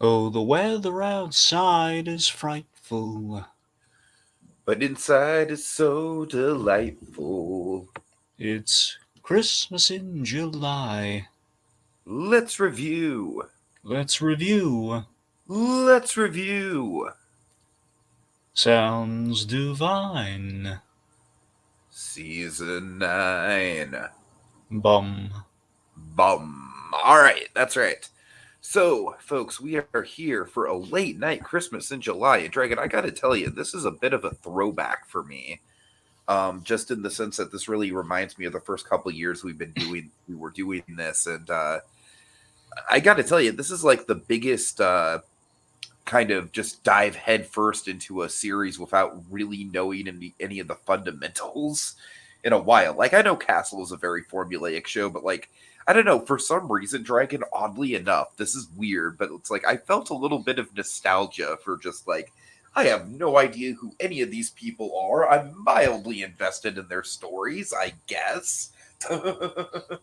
Oh, the weather outside is frightful. But inside is so delightful. It's Christmas in July. Let's review. Let's review. Let's review. Sounds divine. Season 9. Bum. Bum. All right, that's right. So, folks, we are here for a late night Christmas in July. And Dragon, I got to tell you, this is a bit of a throwback for me. Just in the sense that this really reminds me of the first couple of years we were doing this, and I got to tell you, this is like the biggest kind of just dive headfirst into a series without really knowing any of the fundamentals in a while. Like, I know Castle is a very formulaic show, but like, I don't know, for some reason, Dragon, oddly enough, this is weird, but it's like I felt a little bit of nostalgia for just like, I have no idea who any of these people are. I'm mildly invested in their stories, I guess. Dragon,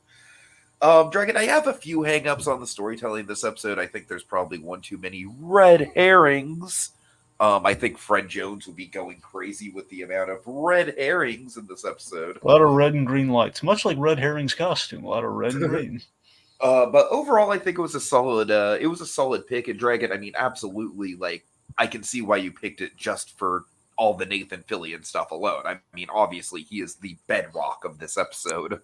I have a few hangups on the storytelling this episode. I think there's probably one too many red herrings. I think Fred Jones would be going crazy with the amount of red herrings in this episode. A lot of red and green lights, much like Red Herring's costume. A lot of red and green. But overall, I think it was a solid. It was a solid pick. And Dragon, I mean, absolutely. Like, I can see why you picked it just for all the Nathan Fillion stuff alone. I mean, obviously, he is the bedrock of this episode.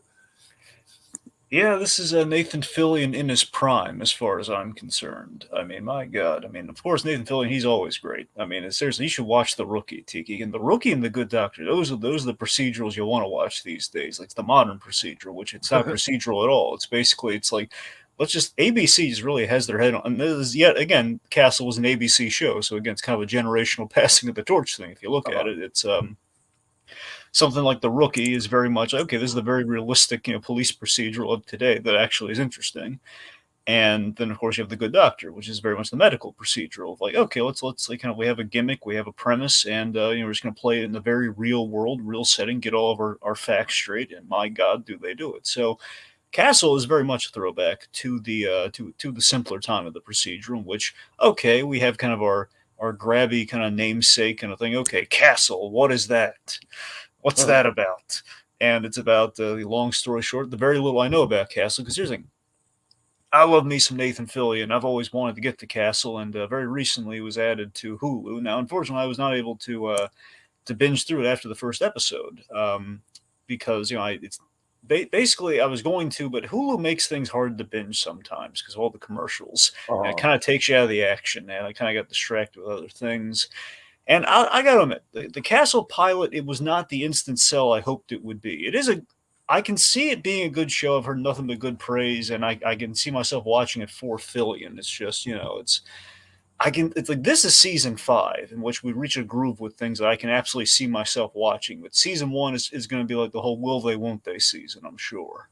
Yeah, this is Nathan Fillion in his prime, as far as I'm concerned. I mean, my God. I mean, of course, Nathan Fillion, he's always great. I mean, seriously, you should watch The Rookie, Tiki. And The Rookie and The Good Doctor, those are the procedurals you'll want to watch these days. Like the modern procedural, which it's not procedural at all. It's like, let's just, ABC just really has their head on. And this is, yet again, Castle was an ABC show. So again, it's kind of a generational passing of the torch thing. If you look at it, it's, something like The Rookie is very much okay. This is the very realistic, police procedural of today that actually is interesting. And then of course you have The Good Doctor, which is very much the medical procedural of like, okay, let's like kind of we have a gimmick, we have a premise, and we're just going to play it in the very real world, real setting, get all of our facts straight. And my God, do they do it? So Castle is very much a throwback to the to the simpler time of the procedural, in which okay, we have kind of our grabby kind of namesake kind of thing. Okay, Castle, what is that? What's that about? And it's about the long story short, the very little I know about Castle. Because here's the thing, I love me some Nathan Fillion. I've always wanted to get to Castle, and very recently it was added to Hulu. Now, unfortunately, I was not able to binge through it after the first episode because it's basically I was going to, but Hulu makes things hard to binge sometimes because of all the commercials, and it Oh, kind of takes you out of the action. And I kind of got distracted with other things. And I got to admit, the Castle pilot, it was not the instant sell I hoped it would be. It is I can see it being a good show. I've heard nothing but good praise, and I can see myself watching it for Fillion. It's just, it's like this is season 5, in which we reach a groove with things that I can absolutely see myself watching. But season 1 is going to be like the whole will they, won't they season, I'm sure.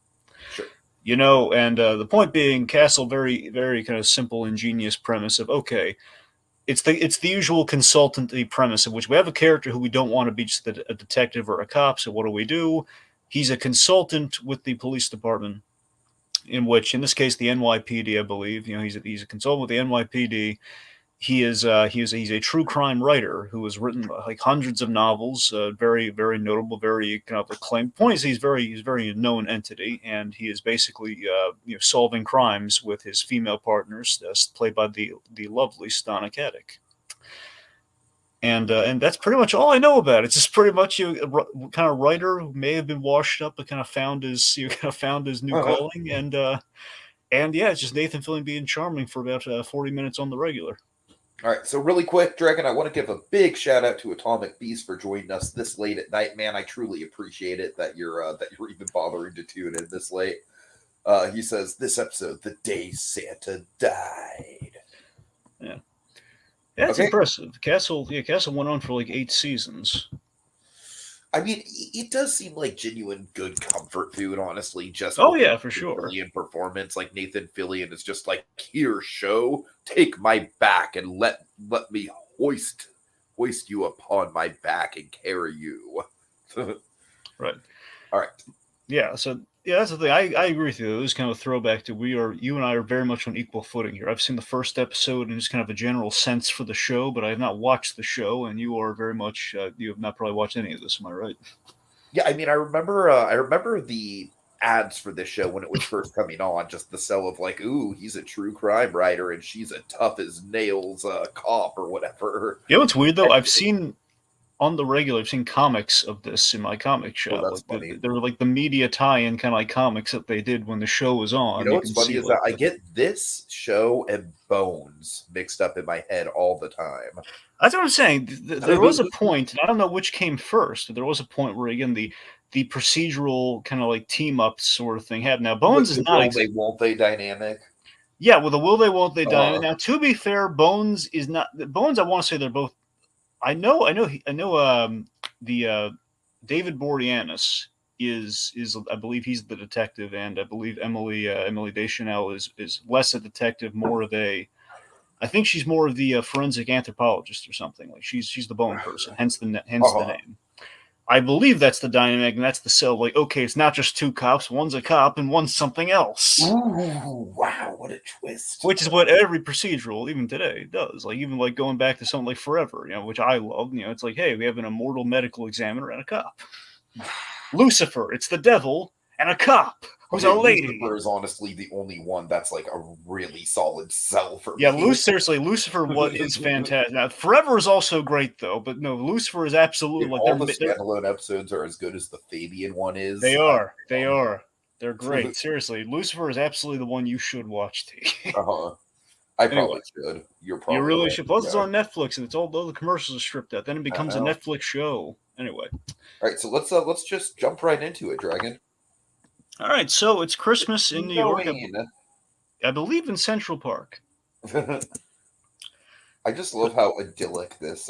sure. And the point being, Castle, very, very kind of simple, ingenious premise of, okay, it's the usual consultancy premise of which we have a character who we don't want to be just a detective or a cop. So what do? He's a consultant with the police department, in which, in this case, the NYPD, I believe. He's a consultant with the NYPD. He's a true crime writer who has written like hundreds of novels, very very notable, very kind of acclaimed. Point is, he's very known entity, and he is basically solving crimes with his female partners, played by the lovely Stana Katic. And that's pretty much all I know about it. It's just pretty much a kind of writer who may have been washed up, but kind of found his new calling, and yeah, it's just Nathan Fillion being charming for about 40 minutes on the regular. All right, so really quick, Dragon, I want to give a big shout out to Atomic Beast for joining us this late at night. Man, I truly appreciate it that you're even bothering to tune in this late. He says this episode, the day Santa died. Yeah, yeah, it's Okay, impressive. Castle went on for like 8 seasons. I mean, it does seem like genuine good comfort food, honestly, just Oh with the yeah, for Nathan sure. Fillion performance. Like Nathan Fillion is just like, here, show, take my back and let me hoist you upon my back and carry you. All Right. right. Yeah. So Yeah, that's the thing. I agree with you. It was kind of a throwback to you and I are very much on equal footing here. I've seen the first episode and just kind of a general sense for the show, but I have not watched the show, and you are very much you have not probably watched any of this. Am I right? Yeah, I mean, I remember the ads for this show when it was first coming on. Just the sell of like, ooh, he's a true crime writer, and she's a tough as nails cop or whatever. You know what's weird though? I've seen on the regular, I've seen comics of this in my comic Oh, shop. that's Like funny. they're like the media tie-in kind of like comics that they did when the show was You on. know You what's can funny see is that like I get this show and Bones mixed up in my head all the time. that's what I'm saying. There was a point, and I don't know which came first. There was a point where again the procedural kind of like team up sort of thing happened. Now Bones With is the not will they exactly. won't they dynamic. Yeah, with the will they won't they dynamic. Uh, Now to be fair, Bones is not Bones. I want to say they're both. I know. The David Boreanaz is I believe he's the detective, and I believe Emily Deschanel is less a detective, more of a. I think she's more of the forensic anthropologist or something. Like she's the bone person, hence the uh, name. I believe that's the dynamic, and that's the cell. Like, okay, it's not just two cops. One's a cop and one's something else. Ooh, wow, what a twist. Which is what every procedural, even today, does. Like even like going back to something like Forever, which I love. It's like, hey, we have an immortal medical examiner and a cop. Lucifer, it's the devil and a cop who's Okay, a lady. Lucifer is honestly the only one that's like a really solid sell for Yeah, me. Seriously, Lucifer what is fantastic. Now, Forever is also great though, but no, Lucifer is absolutely If like all the standalone episodes are as good as the Fabian one they is, are they are they're great. Seriously, Lucifer is absolutely the one you should watch. T. uh-huh. I Anyway, probably should. You're you probably really right. should. Plus, it's Yeah, on Netflix, and it's all the commercials are stripped out. Then it I becomes a know. Netflix show. Anyway, All right, so let's just jump right into it, Dragon. all right. So it's Christmas in New York. Knowing. I believe in Central Park. I just love how idyllic this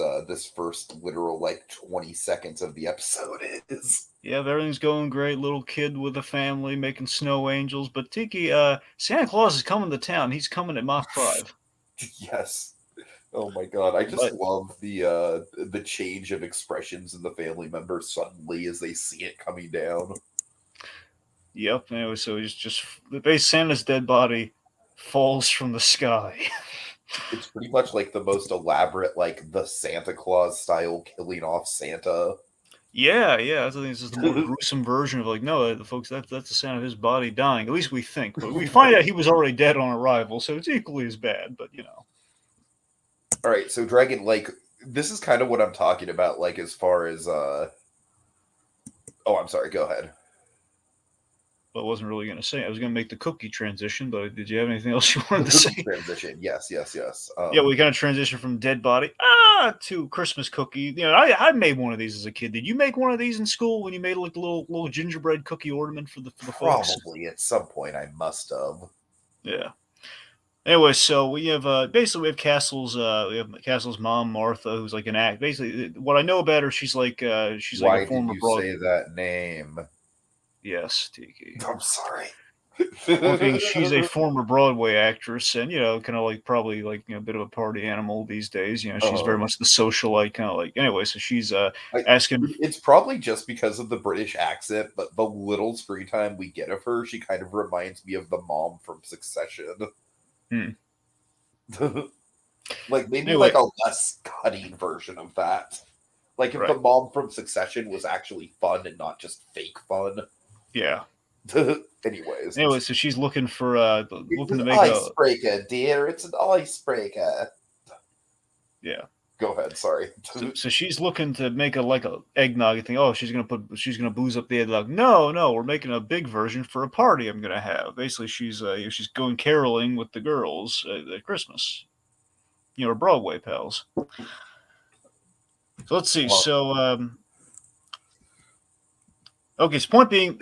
first literal like 20 seconds of the episode is. Yeah, everything's going great. Little kid with a family making snow angels. But Tiki, Santa Claus is coming to town. He's coming at Mach 5. Yes. Oh my god, I just But love the change of expressions in the family members suddenly as they see it coming down. yep. Anyway, so he's just the base Santa's dead body falls from the sky. It's pretty much like the most elaborate, like the Santa Claus style killing off Santa. Yeah, yeah. I think this is the more gruesome version of like, no, the folks, that's the sound of his body dying. At least we think, but we find out he was already dead on arrival, so it's equally as bad. But All right, so Dragon, like this is kind of what I'm talking about, like as far as oh, I'm sorry, go ahead. I wasn't really going to say. I was going to make the cookie transition, but did you have anything else you wanted to say? Transition, yes. Yeah, we kind of transition from dead body to Christmas cookie. I made one of these as a kid. Did you make one of these in school when you made like the little gingerbread cookie ornament for the folks? Probably at some point I must have. Yeah. Anyway, so we have basically we have Castle's mom Martha, who's like an act. Basically, what I know about her, she's like a Why did former you broad. say that name? Yes, Tiki. I'm sorry. One thing, she's a former Broadway actress, and kind of like probably like a bit of a party animal these days. She's very much the socialite kind of like. Anyway, so she's asking. It's probably just because of the British accent, but the little screen time we get of her, she kind of reminds me of the mom from Succession. Hmm. Like maybe Anyway, like a less cutting version of that. Like if right. the mom from Succession was actually fun and not just fake fun. Yeah. Anyways. Anyway, so she's looking for looking to It's make an icebreaker, dear. It's an icebreaker. yeah. Go ahead. Sorry. So she's looking to make a eggnog thing. Oh, she's gonna booze up the eggnog. No, we're making a big version for a party I'm gonna have. Basically, she's going caroling with the girls at Christmas. Her Broadway pals. So let's see. So okay, so point being,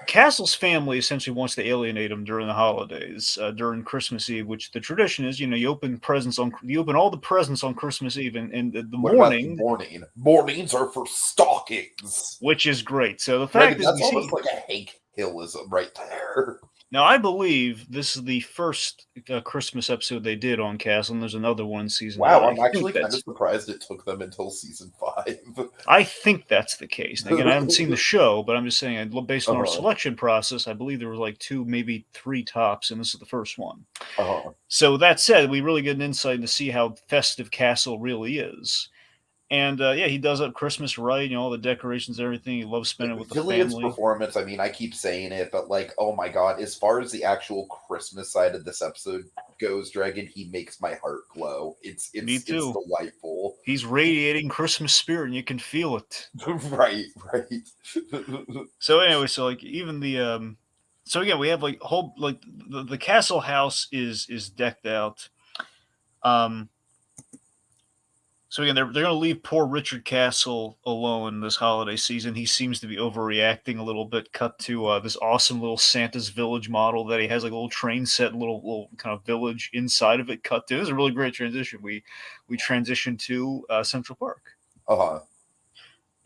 Castle's family essentially wants to alienate him during the holidays, during Christmas Eve, which the tradition is, you open all the presents on Christmas Eve, and the What about the morning, morning? Mornings are for stockings. which is great. So the Right, fact is, that's we see, almost like a Hank Hillism right there. Now, I believe this is the first Christmas episode they did on Castle, and there's another one in season Wow, 8. I I'm think actually kind of that's surprised it took them until season 5. I think that's the case. And again, I haven't seen the show, but I'm just saying, based on our Uh-huh. selection process, I believe there were like 2, maybe 3 tops, and this is the first one. Uh-huh. So that said, we really get an insight to see how festive Castle really is. And yeah, he does up Christmas right, all the decorations, everything. He loves spending with the Fillion's family. performance, I mean, I keep saying it, but like, oh my god, as far as the actual Christmas side of this episode goes, Dragon, he makes my heart glow. It's Me it's it's too. delightful. He's radiating Christmas spirit, and you can feel it. Right, right. So anyway, so like even the so again we have like whole like the castle house is decked out. Um so again they're gonna leave poor Richard Castle alone this holiday season. He seems to be overreacting a little bit. Cut to this awesome little Santa's village model that he has, like a little train set, little kind of village inside of it. Cut to, this is a really great transition. We transition to Central Park Uh-huh.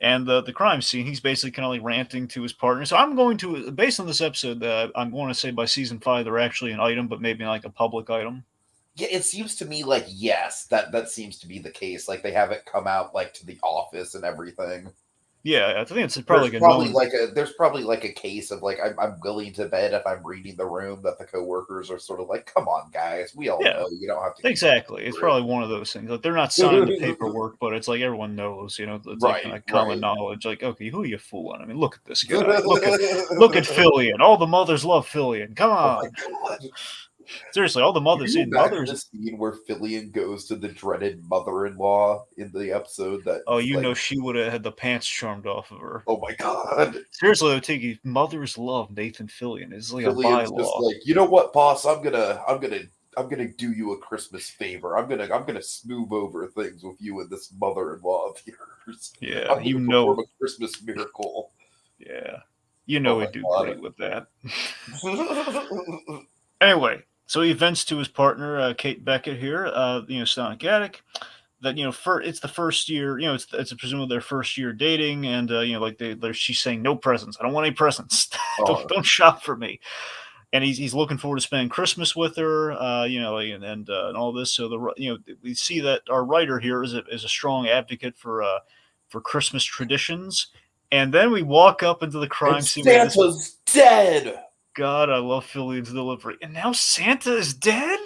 and the crime scene. He's basically kind of like ranting to his partner. So I'm going to, based on this episode, I'm going to say by season 5 they're actually an item, but maybe like a public item. Yeah, it seems to me like yes, that seems to be the case. Like they have it come out like to the office and everything. Yeah, I think it's probably like a known. There's probably like a case of like I'm willing to bet if I'm reading the room that the coworkers are sort of like, come on guys, we all Yeah, know you don't have to keep exactly. It's probably one of those things. Like they're not signing the paperwork, but it's like everyone knows. It's like kind right, of common right. knowledge. Like, okay, who are you fooling? I mean, look at this guy. Look at Fillion. All the mothers love Fillion. Come Oh my on, god. seriously, all the Can mothers you in imagine the mothers. scene where Fillion goes to the dreaded mother-in-law in the episode Oh, that's you like, know she would have had the pants charmed off of her. oh my god. Seriously, though, Tiki, mothers love Nathan Fillion. It's like a Fillion's just bylaw. like, you know what, boss? I'm gonna do you a Christmas favor. I'm gonna smooth over things with you and this mother-in-law of yours. Yeah, I'm you gonna know. perform a Christmas miracle. Yeah, Oh he'd my do god. great with that. Anyway, so he vents to his partner, Kate Beckett here, Sonic Attic, that it's the first year, it's presumably their first year dating, and like she's saying no presents. I don't want any presents. Oh, Don't shop for me. And he's looking forward to spending Christmas with her, and all this. So we see that our writer here is a strong advocate for Christmas traditions. And then we walk up into the and crime scene. We have this. Santa's dead. God, I love Fillion's delivery. And now Santa is dead?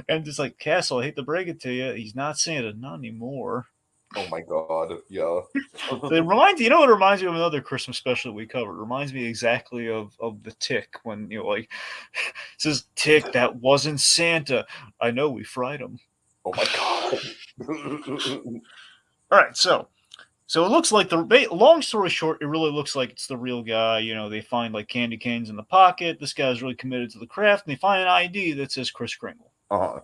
And just like, Castle, I hate to break it to you, he's not Santa, not anymore. Oh my god, yeah. So it reminds it reminds me of another Christmas special that we covered. It reminds me exactly of the Tick when like it says, Tick, that wasn't Santa. I know, we fried him. Oh my god. All right, so it looks like long story short, it really looks like it's the real guy. They find like candy canes in the pocket. This guy's really committed to the craft, and they find an ID that says Kris Kringle. Uh-huh.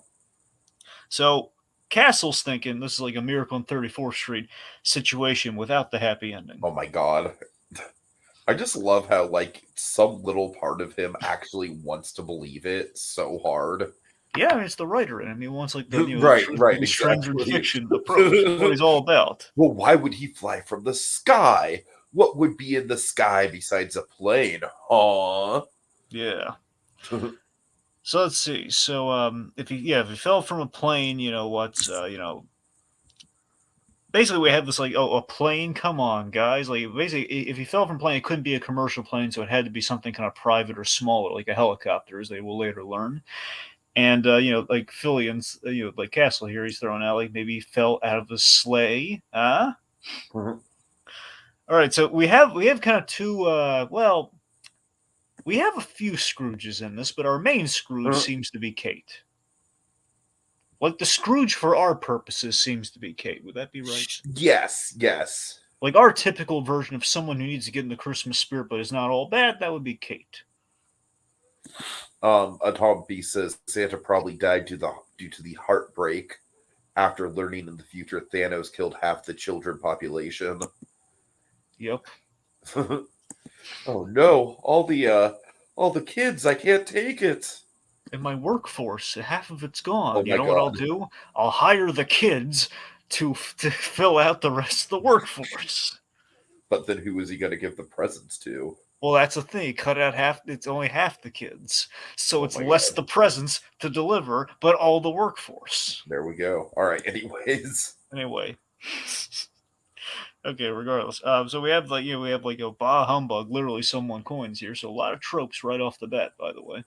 So Castle's thinking this is like a Miracle on 34th Street situation without the happy ending. Oh my god. I just love how like some little part of him actually wants to believe it so hard. Yeah, I mean, it's the writer in him. He wants like the Right, truth right, be stranger than exactly. fiction approach. That's what he's all about. Well, why would he fly from the sky? What would be in the sky besides a plane? Huh? Yeah. So let's see. So if he fell from a plane, basically we have this like, oh, a plane, come on guys, like basically if he fell from a plane, it couldn't be a commercial plane, so it had to be something kind of private or smaller, like a helicopter, as they will later learn. And like Fillion's, like Castle here, he's throwing out like maybe he fell out of a sleigh. Mhm. All right, so we have kind of two. We have a few Scrooges in this, but our main Scrooge seems to be Kate. Like the Scrooge for our purposes seems to be Kate. Would that be right? Yes, yes. Like our typical version of someone who needs to get in the Christmas spirit but is not all bad, that would be Kate. Tom B says Santa probably died due to the heartbreak after learning in the future Thanos killed half the children population. Yep. Oh no, all the kids, I can't take it. In my workforce, half of it's gone. Oh You my know what I'll god. do? I'll hire the kids to fill out the rest of the workforce. But then who is he going to give the presents to? Well, that's the thing. You cut out half. It's only half the kids, so Oh it's my less god. the presence to deliver, but all the workforce. There we go. All right. Anyways. Anyway, okay. Regardless, so we have we have like a bah humbug, literally someone coins here. So a lot of tropes right off the bat. By the way,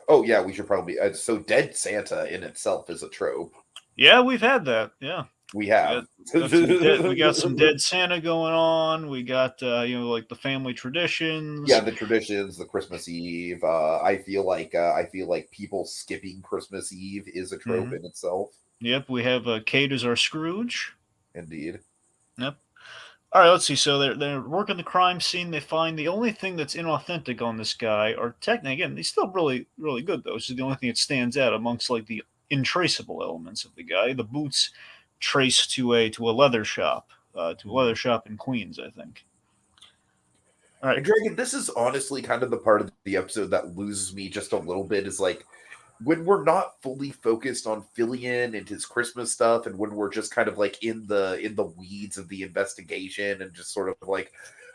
Oh yeah, we should probably. So dead Santa in itself is a trope. yeah, we've had that. Yeah, We we have. got some dead. We got some dead Santa going on. We got like the family Yeah, traditions. the traditions, the Christmas Eve. I feel like people skipping Christmas Eve is a trope Hmm. in itself. Yep, we have Kate as our Scrooge. Indeed. Yep. All right, let's see. So they're working the crime scene. They find the only thing that's inauthentic on this guy, or technically, again, he's still really good though. This is the only thing that stands out amongst like the intraceable elements of the guy. The boots trace to a leather shop, to a leather Mhm. shop in Queens, I think. All right. And Dragon, this is honestly kind of the part of the episode that loses me just a little bit. Is like when we're not fully focused on Fillion and his Christmas stuff, and when we're just kind of like in the weeds of the investigation, and just sort of like,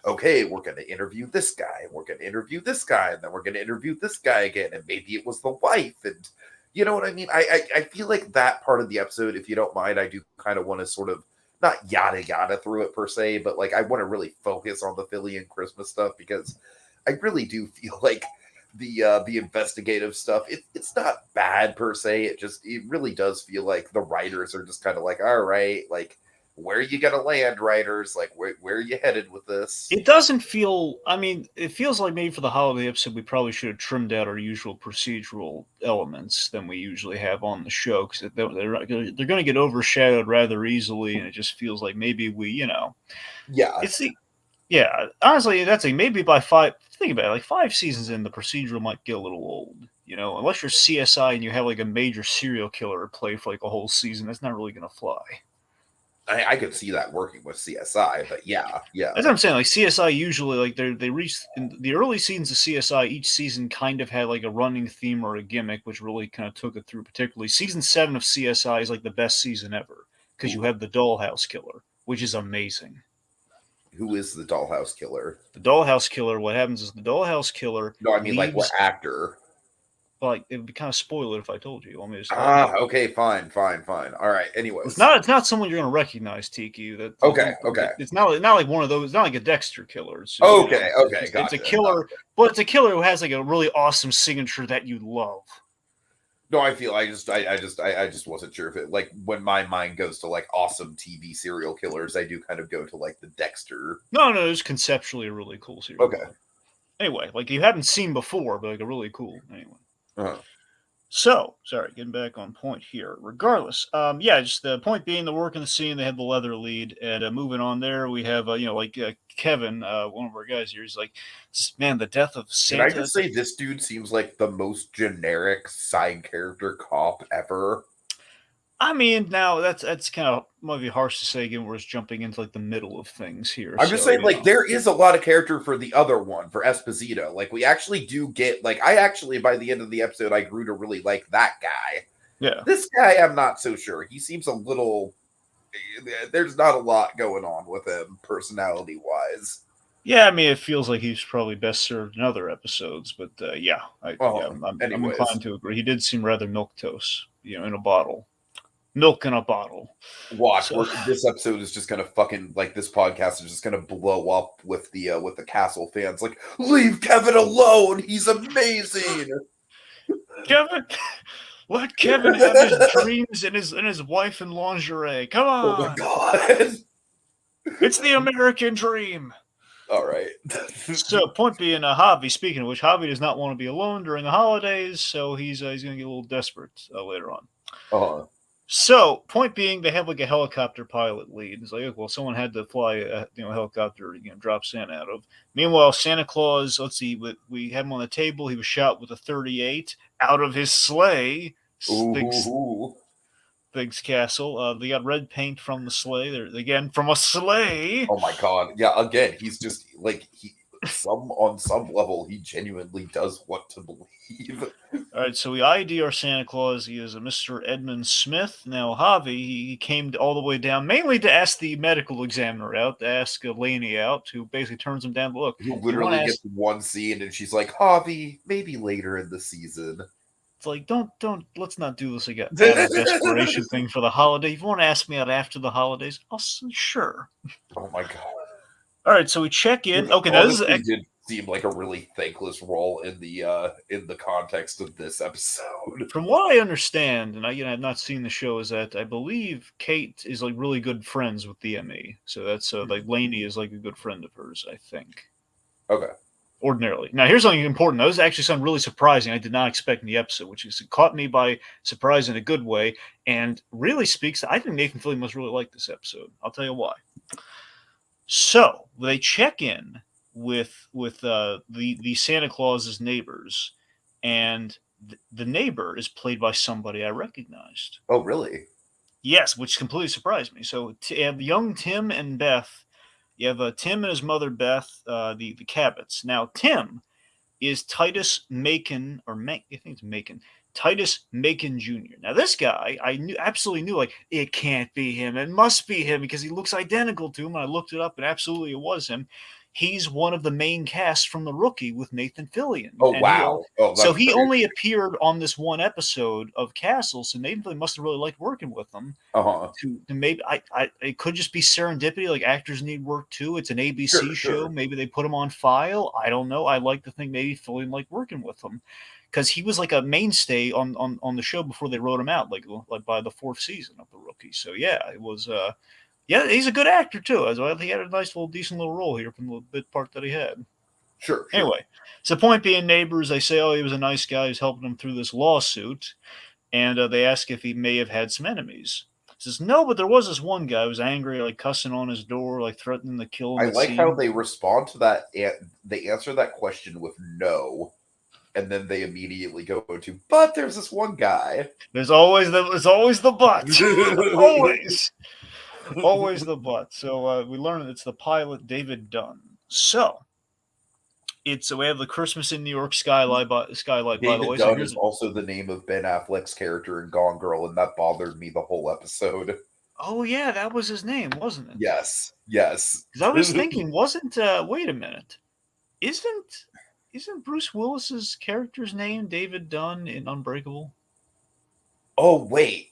okay, we're going to interview this guy, and we're going to interview this guy, and then we're going to interview this guy again, and maybe it was the wife, and you know what I mean. I feel like that part of the episode, if you don't mind, I do kind of want to sort of not yada yada through it per se, but like I want to really focus on the Fillion Christmas stuff because I really do feel like the investigative stuff it's not bad per se. It really does feel like the writers are just kind of like, all right, like where are you gonna land, writers? Like where are you headed with this? It doesn't feel. I mean, it feels like maybe for the holiday episode, we probably should have trimmed out our usual procedural elements than we usually have on the show because they're going to get overshadowed rather easily, and it just feels like maybe Yeah, it's the yeah. Honestly, that's like maybe by five. Think about it, like 5 seasons in, the procedural might get a little old. Unless you're CSI and you have like a major serial killer play for like a whole season, that's not really going to fly. I could see that working with CSI, but yeah. That's what I'm saying. Like CSI usually, like they reach in the early seasons of CSI. Each season kind of had like a running theme or a gimmick, which really kind of took it through. Particularly season 7 of CSI is like the best season ever because you Ooh, have the Dollhouse Killer, which is amazing. who is the Dollhouse Killer? The Dollhouse Killer. What happens is the Dollhouse Killer No, I mean like what leaves. actor? Like it would be kind of spoiler if I told you. You want me to just tell you? Ah, okay, fine. All right. It's Anyways, not. It's not someone you're going to recognize, Tiki. That okay, don't. okay, It's not like one of those. It's not like a Dexter killer. It's just okay, it's a gotcha. killer, but it's a killer who has like a really awesome signature that you love. No, I just wasn't sure if it like when my mind goes to like awesome TV serial killers, I do kind of go to like the Dexter. No, it's conceptually a really cool serial Okay. killer. Anyway, like you haven't seen before, but like a really cool. Anyway. Uh-huh. So, sorry, getting back on point here. Regardless, yeah, just the point being, the work in the scene, they have the leather lead, and moving on there, we have, Kevin, one of our guys here. He's like, man, the death of Can I Santa. just say this dude seems like the most generic side character cop ever? I mean, now that's kind of might be harsh to say again. We're just jumping into like the middle of things here, I'm just so saying, like, there is a lot of character for the other one, for Esposito. Like, we actually do get, like, I actually, by the end of the episode, I grew to really like that guy. yeah. This guy, I'm not so sure. He seems a little, there's not a lot going on with him, personality wise. Yeah, I mean, it feels like he's probably best served in other episodes, but yeah, I'm Anyways, inclined to agree. He did seem rather milk toast, in a bottle, milk in a bottle. watch. So This episode is just gonna fucking like this podcast is just gonna blow up with the Castle fans. Like, leave Kevin alone. He's amazing. Kevin, let Kevin have his dreams and his wife in lingerie. Come Oh my on, god. it's the American dream. All right. So, point being, Javi. Speaking of which, Javi does not want to be alone during the holidays, so he's going to get a little desperate later on. uh So, point being, they have like a helicopter pilot lead. It's like, well, someone had to fly a helicopter, drop Santa out of. Meanwhile, Santa Claus, let's see, we had him on the table. He was shot with a 38 out of his sleigh. Ooh. Biggs Castle. They got red paint from the sleigh. They're again from a sleigh. Oh my god. Yeah, again, he's just like he on some level he genuinely does want to believe. All right, so we ID our Santa Claus. He is a Mr. Edmund Smith. Now, Javi, he came all the way down mainly to ask the medical examiner out, to ask Laney out, who basically turns him down. Look, Who if you want literally to ask, gets one scene and she's like, Javi, maybe later in the season. it's like, let's not do this again out of desperation thing for the holiday. If you want to ask me out after the holidays, I'll say sure. Oh my god. All right, so we check in. Which Okay, now this is honestly did seem like a really thankless role in the context of this episode. from what I understand, and I've not seen the show, is that I believe Kate is like really good friends with the ME. So that's like Laney is like a good friend of hers, I think. Okay. Ordinarily. Now, here's something important. That was actually something really surprising I did not expect in the episode, which is it caught me by surprise in a good way, and really speaks. I think Nathan Fillion must really like this episode. I'll tell you why. So they check in with the Santa Claus's neighbors, and the neighbor is played by somebody I recognized. Oh, really? Yes, which completely surprised me. So you have young Tim and Beth. You have Tim and his mother Beth, the Cabots. Now Tim is Titus Macon, I think it's Macon. Titus Macon Jr. Now this guy, I absolutely knew, like, it can't be him. It must be him because he looks identical to him. And I looked it up, and absolutely it was him. He's one of the main cast from The Rookie with Nathan Fillion. Oh, And wow. so That's he great. only appeared on this one episode of Castle, so Nathan Fillion must have really liked working with him. Uh-huh. To maybe it could just be serendipity. Like, actors need work too. It's an ABC show. Maybe they put him on file. I don't know. I like to think maybe Fillion liked working with him because he was like a mainstay on the show before they wrote him out, like by the fourth season of The Rookie. So yeah, it was. Yeah, he's a good actor too. As well, he had a nice decent little role here from the bit part that he had. Sure. Anyway, so point being, neighbors, they say, oh, he was a nice guy who's helping him through this lawsuit, and they ask if he may have had some enemies. He says, no, but there was this one guy who was angry, like cussing on his door, like threatening to kill him. I like how they respond to that. They answer that question with no, and then they immediately go to, but there's this one guy. There's always the but. always the but. So we learn that it's the pilot David Dunn. So we have the Christmas in New York skylight. By the way, Dunn is also the name of Ben Affleck's character in Gone Girl, and that bothered me the whole episode. Oh yeah, that was his name, wasn't it? Yes. Because I was thinking, wasn't wait a minute, isn't Bruce Willis's character's name David Dunn in Unbreakable? Oh wait,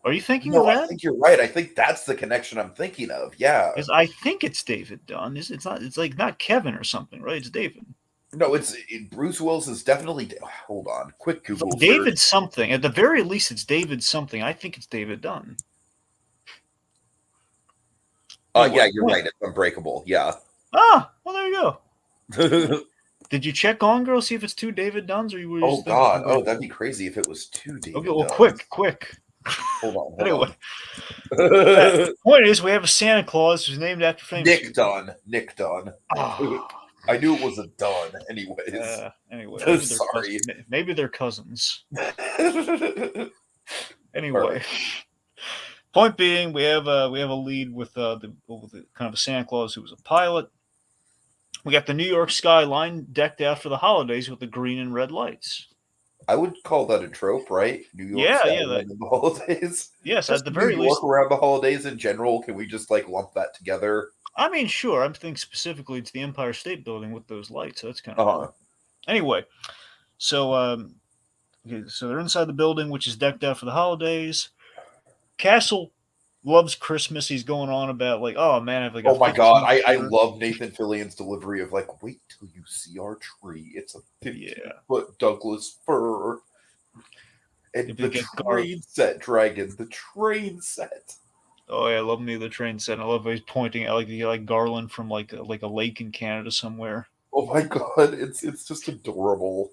are you thinking of that? I think you're right. I think that's the connection I'm thinking of. Yeah, because I think it's David Dunn. It's not. It's like not Kevin or something, right? It's David. No, Bruce Willis is definitely. Hold on, quick Google. David something. At the very least, it's David something. I think it's David Dunn. Yeah, you're right. It's Unbreakable. Yeah. Ah, well, there you go. Did you check on Girl, see if it's two David Dunns, or you were? Oh God! Oh, that'd be crazy if it was two David. Okay, well, Dunns. quick. Hold on. Anyway, the point is, we have a Santa Claus who's named after famous Nick Dunn. Oh. I knew it was a Dunn. Anyways. Anyway, sorry. Maybe they're cousins. Anyway. Right. Point being, we have a lead with the kind of a Santa Claus who was a pilot. We got the New York skyline decked out for the holidays with the green and red lights. I would call that a trope, right? New York skyline in the holidays. Yes, at the very least. New York around the holidays in general. Can we just lump that together? I mean, sure. I'm thinking specifically to the Empire State Building with those lights. So that's kind of cool. Anyway, so so they're inside the building, which is decked out for the holidays. Castle loves Christmas. He's going on about oh man, I've oh my god, I love Nathan Fillion's delivery of wait till you see our tree. It's a 50-foot Douglas fir. And the train set, Dragon. The train set. Oh yeah, I love me the train set. I love how he's pointing at like Garland from like a lake in Canada somewhere. Oh my god, it's just adorable.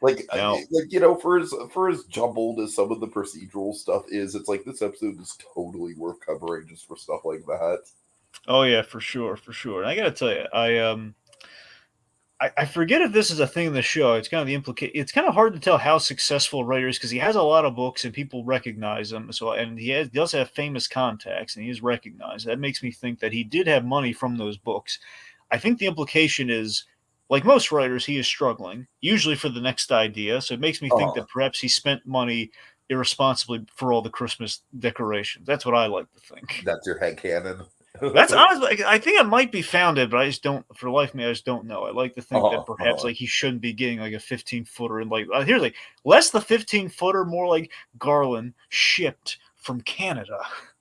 For as jumbled as some of the procedural stuff is, it's this episode is totally worth covering just for stuff like that. Oh yeah, for sure. And I gotta tell you, I forget if this is a thing in the show. It's kind of it's kind of hard to tell how successful a writer is because he has a lot of books and people recognize him. So he does have famous contacts and he is recognized. That makes me think that he did have money from those books. I think the implication is like most writers, he is struggling, usually for the next idea. So it makes me think Uh, that perhaps he spent money irresponsibly for all the Christmas decorations. That's what I like to think. that's your headcanon. That's honestly, I think it might be founded, but I just don't, for the life of me, I just don't know. I like to think that perhaps Uh-huh. like he shouldn't be getting like a 15-footer and like here's like less the 15-footer, more like Garland shipped from Canada.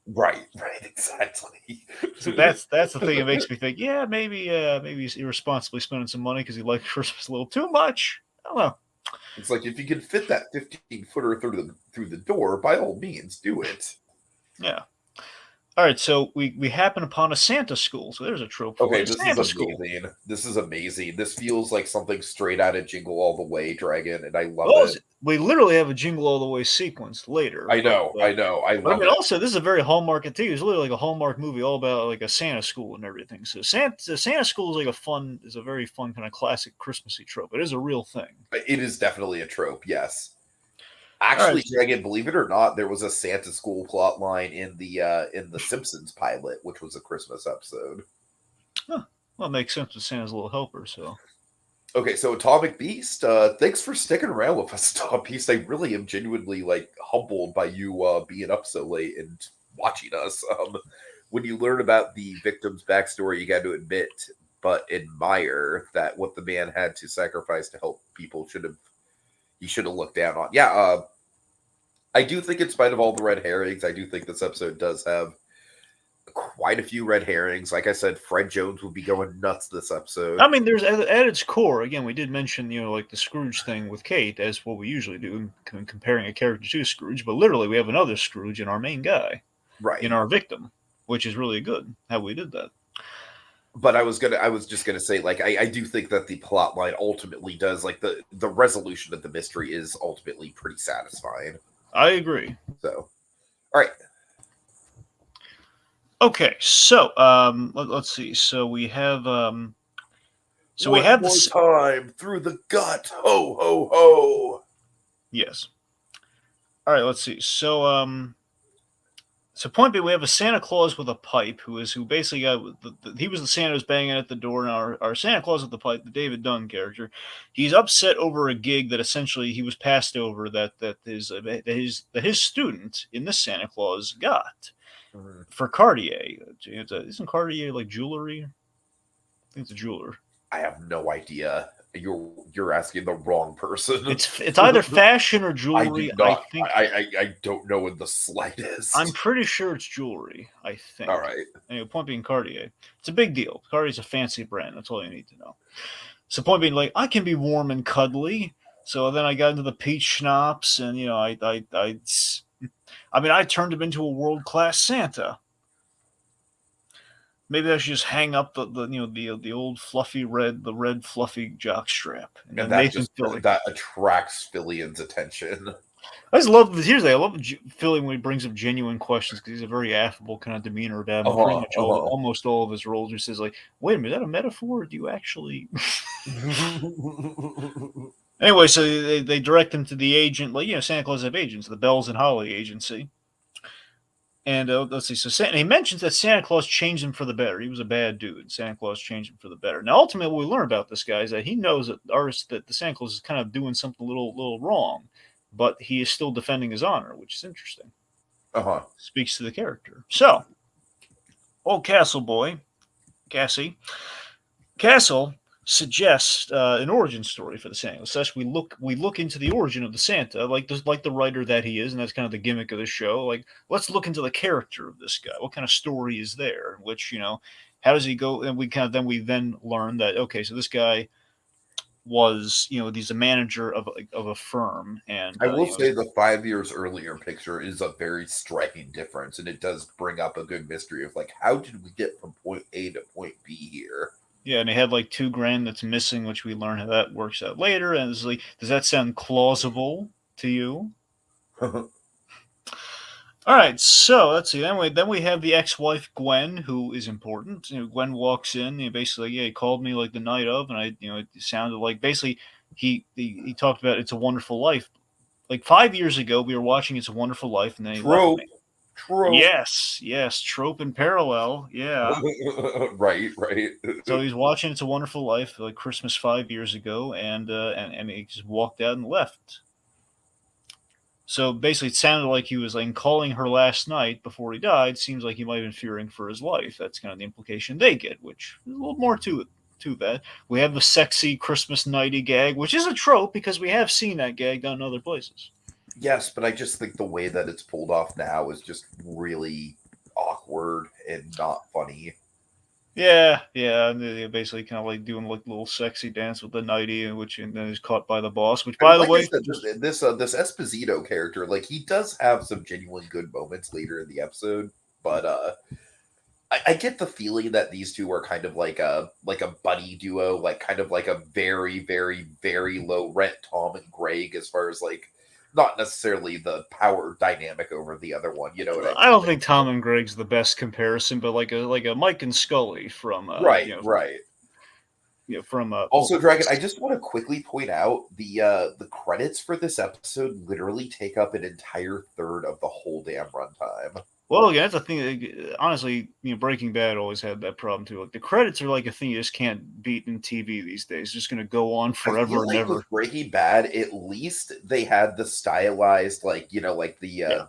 Right, right, exactly. So that's the thing that makes me think, yeah, maybe he's irresponsibly spending some money because he likes Christmas a little too much. I don't know. It's like if you can fit that 15-footer through the door, by all means, do it. Yeah. All right, so we happen upon a Santa school. So there's a trope for Okay, you. this is Santa school. amazing. This is amazing. This feels like something straight out of Jingle All the Way, Dragon, and I love Well, it. we literally have a Jingle All the Way sequence later, I know, I know, I but I love mean, it. also this is a very Hallmark thing. It's literally like a Hallmark movie, all about like a Santa school and everything. So Santa school is like is a very fun kind of classic Christmassy trope. It is a real thing. It is definitely a trope, yes. All right, Actually, Dragon, believe it or not, there was a Santa school plot line in the Simpsons pilot, which was a Christmas episode. huh. Well, it makes sense with Santa's little helper. So Okay, so Atomic Beast, thanks for sticking around with us, Atomic Beast. I really am genuinely like humbled by you being up so late and watching us. When you learn about the victim's backstory, you got to admit but admire that what the man had to sacrifice to help people should have looked down on. Yeah, I do think in spite of all the red herrings, I do think this episode does have quite a few red herrings. Like I said, Fred Jones would be going nuts this episode. I mean, there's at its core, again, we did mention, like the Scrooge thing with Kate, as what we usually do, comparing a character to Scrooge, but literally we have another Scrooge in our main guy, in Right. our victim, which is really good how we did that. But I was just gonna say, like, I do think that the plot line ultimately does, like, the resolution of the mystery is ultimately pretty satisfying. I agree. So, all right. Okay, so let's see. So we have One more this. time through the gut. Ho ho ho. Yes. All right, let's see. So point being, we have a Santa Claus with a pipe who basically got he was the Santa who's banging at the door, and our Santa Claus with the pipe, the David Dunn character, he's upset over a gig that essentially he was passed over that his student in this Santa Claus got for Cartier. Isn't Cartier like jewelry? I think it's a jeweler. I have no idea. You're asking the wrong person. It's either fashion or I do jewelry. I not. think I don't know in the slightest. I'm pretty sure it's jewelry. I think. All right. Anyway, point being, Cartier. It's a big deal. Cartier's a fancy brand. That's all you need to know. So point being, like, I can be warm and cuddly. So then I got into the peach schnapps, and I mean, I turned him into a world class Santa. Maybe I should just hang up the old the red fluffy jock strap, and And then Nathan Fillion. that attracts Fillion's attention. I just love here's the I love Philly when he brings up genuine questions because he's a very affable kind of demeanor about him. Pretty much almost all of his roles. He says like, "Wait a minute, is that a metaphor? Or do you actually?" Anyway, so they direct him to the agent, like Santa Claus have agents, the Bells and Holly agency. And let's see. So he mentions that Santa Claus changed him for the better. He was a bad dude. Santa Claus changed him for the better. Now, ultimately, what we learn about this guy is that he knows that the Santa Claus is kind of doing something a little wrong, but he is still defending his honor, which is interesting. Speaks to the character. So, old Castle boy, Cassie, Castle suggests an origin story for the Santa. Thus, we look into the origin of the Santa, like the writer that he is, and that's kind of the gimmick of the show. Like, let's look into the character of this guy. What kind of story is there? Which how does he go? And we then learn that okay, so this guy was he's a manager of a firm, and I will say the 5 years earlier picture is a very striking difference, and it does bring up a good mystery of like how did we get from point A to point B here. Yeah, and they had like $2,000 that's missing, which we learn how that works out later. And it's like, does that sound plausible to you? All right, so let's see. Then we have the ex-wife Gwen, who is important. Gwen walks in. Basically, he called me like the night of, and it sounded like basically he talked about It's a Wonderful Life. Like 5 years ago, we were watching It's a Wonderful Life, and then he left me. Trope. Yes, trope and parallel. Yeah. Right, right. So he's watching It's a Wonderful Life like Christmas 5 years ago, and he just walked out and left. So basically, it sounded like he was like calling her last night before he died. Seems like he might have been fearing for his life. That's kind of the implication they get, which is a little more to it. To that, we have the sexy Christmas nighty gag, which is a trope because we have seen that gag done in other places. Yes, but I just think the way that it's pulled off now is just really awkward and not funny. Yeah, and they basically kind of like doing like a little sexy dance with the nighty, and then is caught by the boss. Which, And by the like I way, said, just this Esposito character, like he does have some genuine good moments later in the episode, but I get the feeling that these two are kind of like a buddy duo, like kind of like a very, very, very low rent Tom and Greg, as far as like not necessarily the power dynamic over the other one. You know what I I mean? don't Like, think Tom and Greg's the best comparison, but like a Mike and Scully from right, right. from Also, Dragon, I just want to quickly point out the credits for this episode literally take up an entire third of the whole damn runtime. well, yeah, that's the thing. Honestly, Breaking Bad always had that problem too. Like the credits are like a thing you just can't beat in TV these days. It's just going to go on I forever feel and like ever. with Breaking Bad, at least they had the stylized, like like Yeah,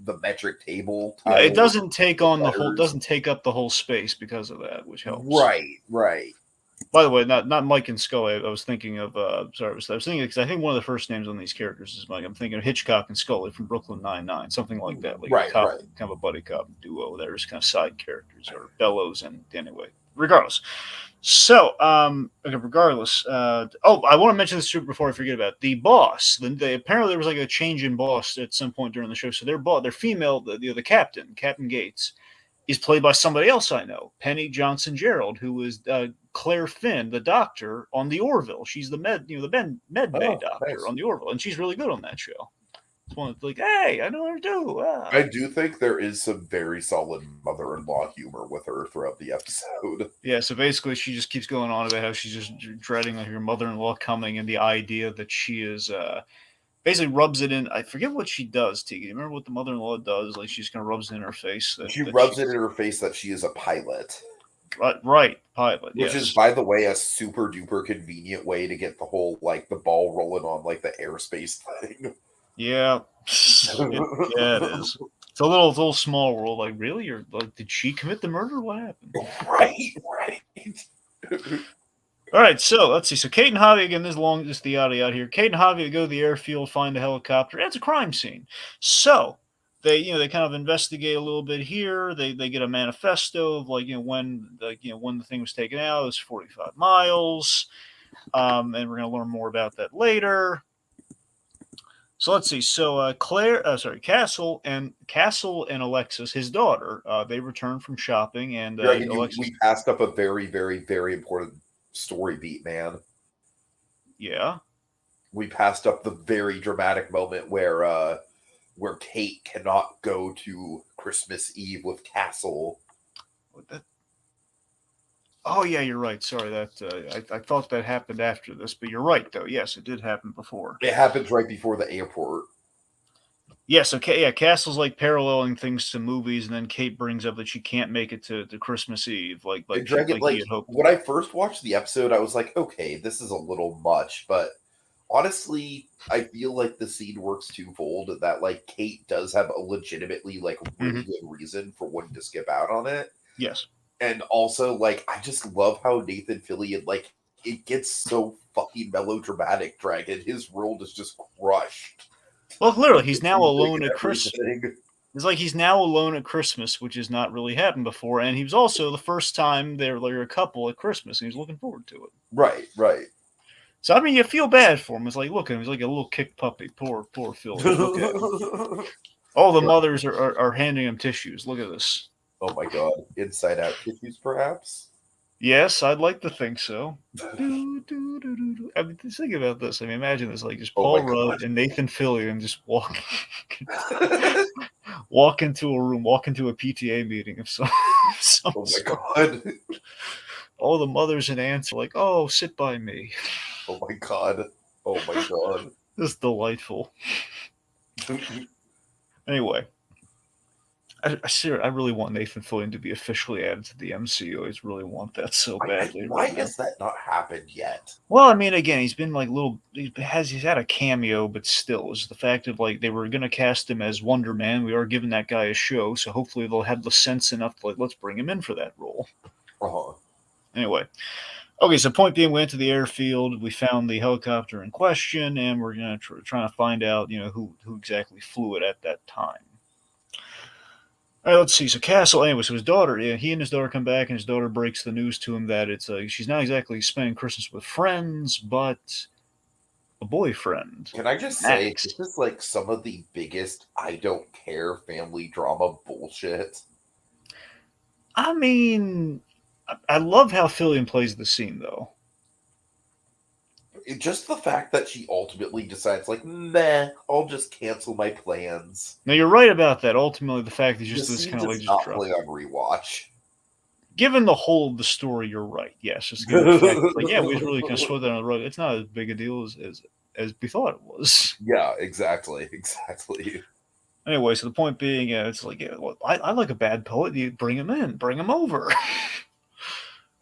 the metric table yeah. It title, doesn't take the on the whole, letters. doesn't take up the whole space because of that, which helps. Right, right. By the way, not Mike and Scully. I was thinking of sorry, I was thinking because I think one of the first names on these characters is Mike. I'm thinking of Hitchcock and Scully from Brooklyn Nine-Nine, something like that, like a Right, cop, right. kind of a buddy cop duo. There's kind of side characters or Bellows and anyway. Regardless, so okay. Regardless, I want to mention this too before I forget about it. The boss. They apparently there was like a change in boss at some point during the show. So their female, the captain, Captain Gates, is played by somebody else I know, Penny Johnson Gerald, who is Claire Finn, the doctor on the Orville. She's the med bay Oh, doctor nice. on the Orville, and she's really good on that show. It's one that's like, hey, I know her too. I do think there is some very solid mother-in-law humor with her throughout the episode. Yeah, so basically, she just keeps going on about how she's just dreading like her mother-in-law coming, and the idea that she is basically rubs it in. I forget what she does. Tiki, you remember what the mother-in-law does? Like she's kind of rubs it in her face She that rubs it in she's her face that she is a pilot, right pilot. which is, Yes, by the way, a super duper convenient way to get the whole like the ball rolling on like the airspace thing. yeah, yeah, it is. It's a little small world. Like, really? You're like, did she commit the murder? What happened? Right, right. All right, so let's see. So Kate and Javi again. This is long, just the yada yada here. Kate and Javi go to the airfield, find a helicopter. It's a crime scene. So they kind of investigate a little bit here. They get a manifesto of when the thing was taken out. It was 45 miles, and we're gonna learn more about that later. So let's see. So Castle and Alexis, his daughter, they return from shopping, and Dragon, Alexis, we passed up a very, very, very important story beat, man. yeah, We passed up the very dramatic moment where Kate cannot go to Christmas Eve with Castle. that, oh yeah, you're right. Sorry, that I thought that happened after this, but you're right though. Yes, it did happen before. It happens right before the airport. Yeah, so Castle's like paralleling things to movies, and then Kate brings up that she can't make it to Christmas Eve, And Dragon, like he like had hoped. when I first watched the episode, I was like, okay, this is a little much, but honestly, I feel like the scene works twofold. That like Kate does have a legitimately like really Mm-hmm. good reason for wanting to skip out on it, Yes. and also like I just love how Nathan Fillion like it gets so fucking melodramatic. Dragon, his world is just crushed. Well, literally, he's With now music alone and at Christmas. everything. It's like he's now alone at Christmas, which has not really happened before, and he was also the first time they're a couple at Christmas, and he's looking forward to it. Right, right. So I mean, you feel bad for him. It's like, look at him; he's like a little kick puppy. Poor Philly. Look at him. All the mothers are handing him tissues. Look at this. Oh my god. Inside out tissues, perhaps? Yes, I'd like to think so. I mean, just think about this. I mean, imagine this: like just Oh my Paul Rudd god. and Nathan Fillion just walk into a room, walk into a PTA meeting of some Oh my sort. god. All the mothers and aunts are like, "Oh, sit by me." Oh my god. Oh my god. This is delightful. Anyway, I really want Nathan Fillion to be officially added to the MCU. I just really want that so badly Why right now. has that not happened yet? Well, I mean, again, he's been like little. He's had a cameo, but still, it's the fact of like they were gonna cast him as Wonder Man. We are giving that guy a show, so hopefully they'll have the sense enough to like let's bring him in for that role. Uh-huh. Anyway, okay. So point being, we went to the airfield. We found the helicopter in question, and we're gonna trying to find out who exactly flew it at that time. All right, let's see. So Castle, anyway, so his daughter, yeah, he and his daughter come back, and his daughter breaks the news to him that it's she's not exactly spending Christmas with friends, but a boyfriend, Can I just say, Max. this is like some of the biggest I don't care family drama bullshit. I mean, I love how Fillion plays the scene, though. Just the fact that she ultimately decides, like, nah, I'll just cancel my plans. Now you're right about that. Ultimately, the fact is The just this scene kind of like does just not drop. play on rewatch. Given the whole of the story, you're right. Yes, just given the fact it's like, yeah, we just really kind of swept that on the rug. It's not as big a deal as we thought it was. Yeah, exactly, exactly. Anyway, so the point being, it's like, yeah, well, I like a bad poet. You bring him in, bring him over.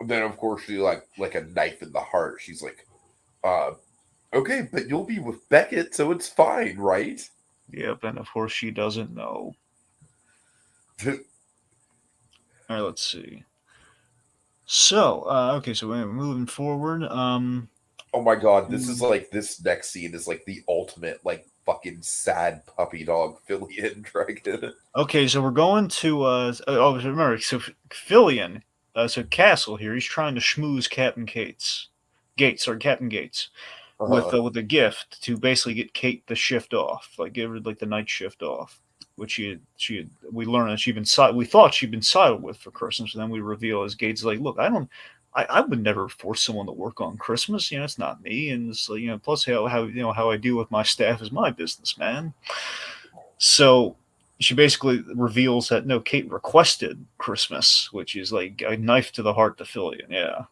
And then, of course, she like a knife in the heart. She's like, uh, okay, but you'll be with Beckett, so it's fine, right? Yep, and of course she doesn't know. All right, let's see. So, okay, so we're moving forward. Oh my god, this is hmm, like this next scene is like the ultimate like fucking sad puppy dog Fillion Dragon. okay, so we're going to oh, remember, so Fillion, so Castle here, he's trying to schmooze Captain Gates, Uh-huh. with a gift to basically get Kate the shift off, like give her like the night shift off, which we learned that we thought she'd been sided with for Christmas, and then we reveal as Gates is like, look, I would never force someone to work on Christmas. It's not me, and it's like, plus how I deal with my staff is my business, man. So she basically reveals that no, Kate requested Christmas, which is like a knife to the heart to Fillion. Yeah,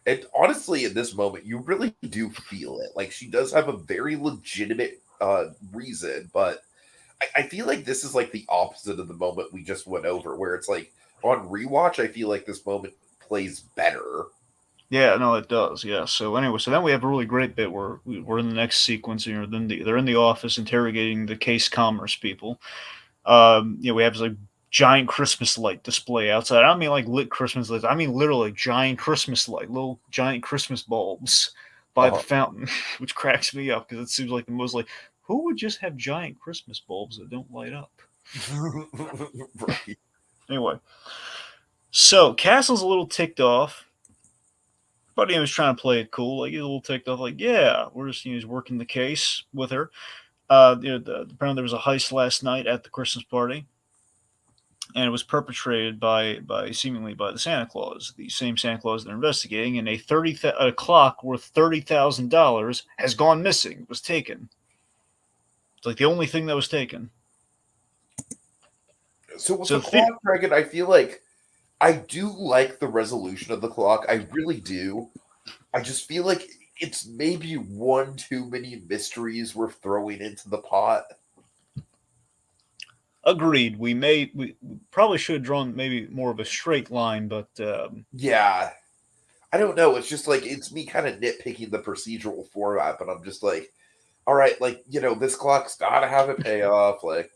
And honestly, in this moment, you really do feel it. Like she does have a very legitimate reason, but I feel like this is like the opposite of the moment we just went over, where it's like on rewatch, I feel like this moment plays better. yeah, no, it does. Yeah. So anyway, so then we have a really great bit where we're in the next sequence, and they're in the office interrogating the case commerce people. We have this like giant Christmas light display outside. I don't mean like lit Christmas lights. I mean literally giant Christmas light, little giant Christmas bulbs by the Uh-huh. fountain, which cracks me up because it seems like the most like who would just have giant Christmas bulbs that don't light up? Right. Anyway, so Castle's a little ticked off. But he was trying to play it cool, like he's a little ticked off, like yeah, we're just he's working the case with her. Apparently there was a heist last night at the Christmas party, and it was perpetrated by seemingly by the Santa Claus, the same Santa Claus they're investigating, and a clock worth $30,000 has gone missing. It was taken. It's like the only thing that was taken. So with the So clock dragon, I feel like I do like the resolution of the clock. I really do. I just feel like it's maybe one too many mysteries we're throwing into the pot. agreed. We probably should have drawn maybe more of a straight line, but Yeah. I don't know. It's just like it's me kind of nitpicking the procedural format, but I'm just like, all right, like, this clock's gotta have a payoff. Like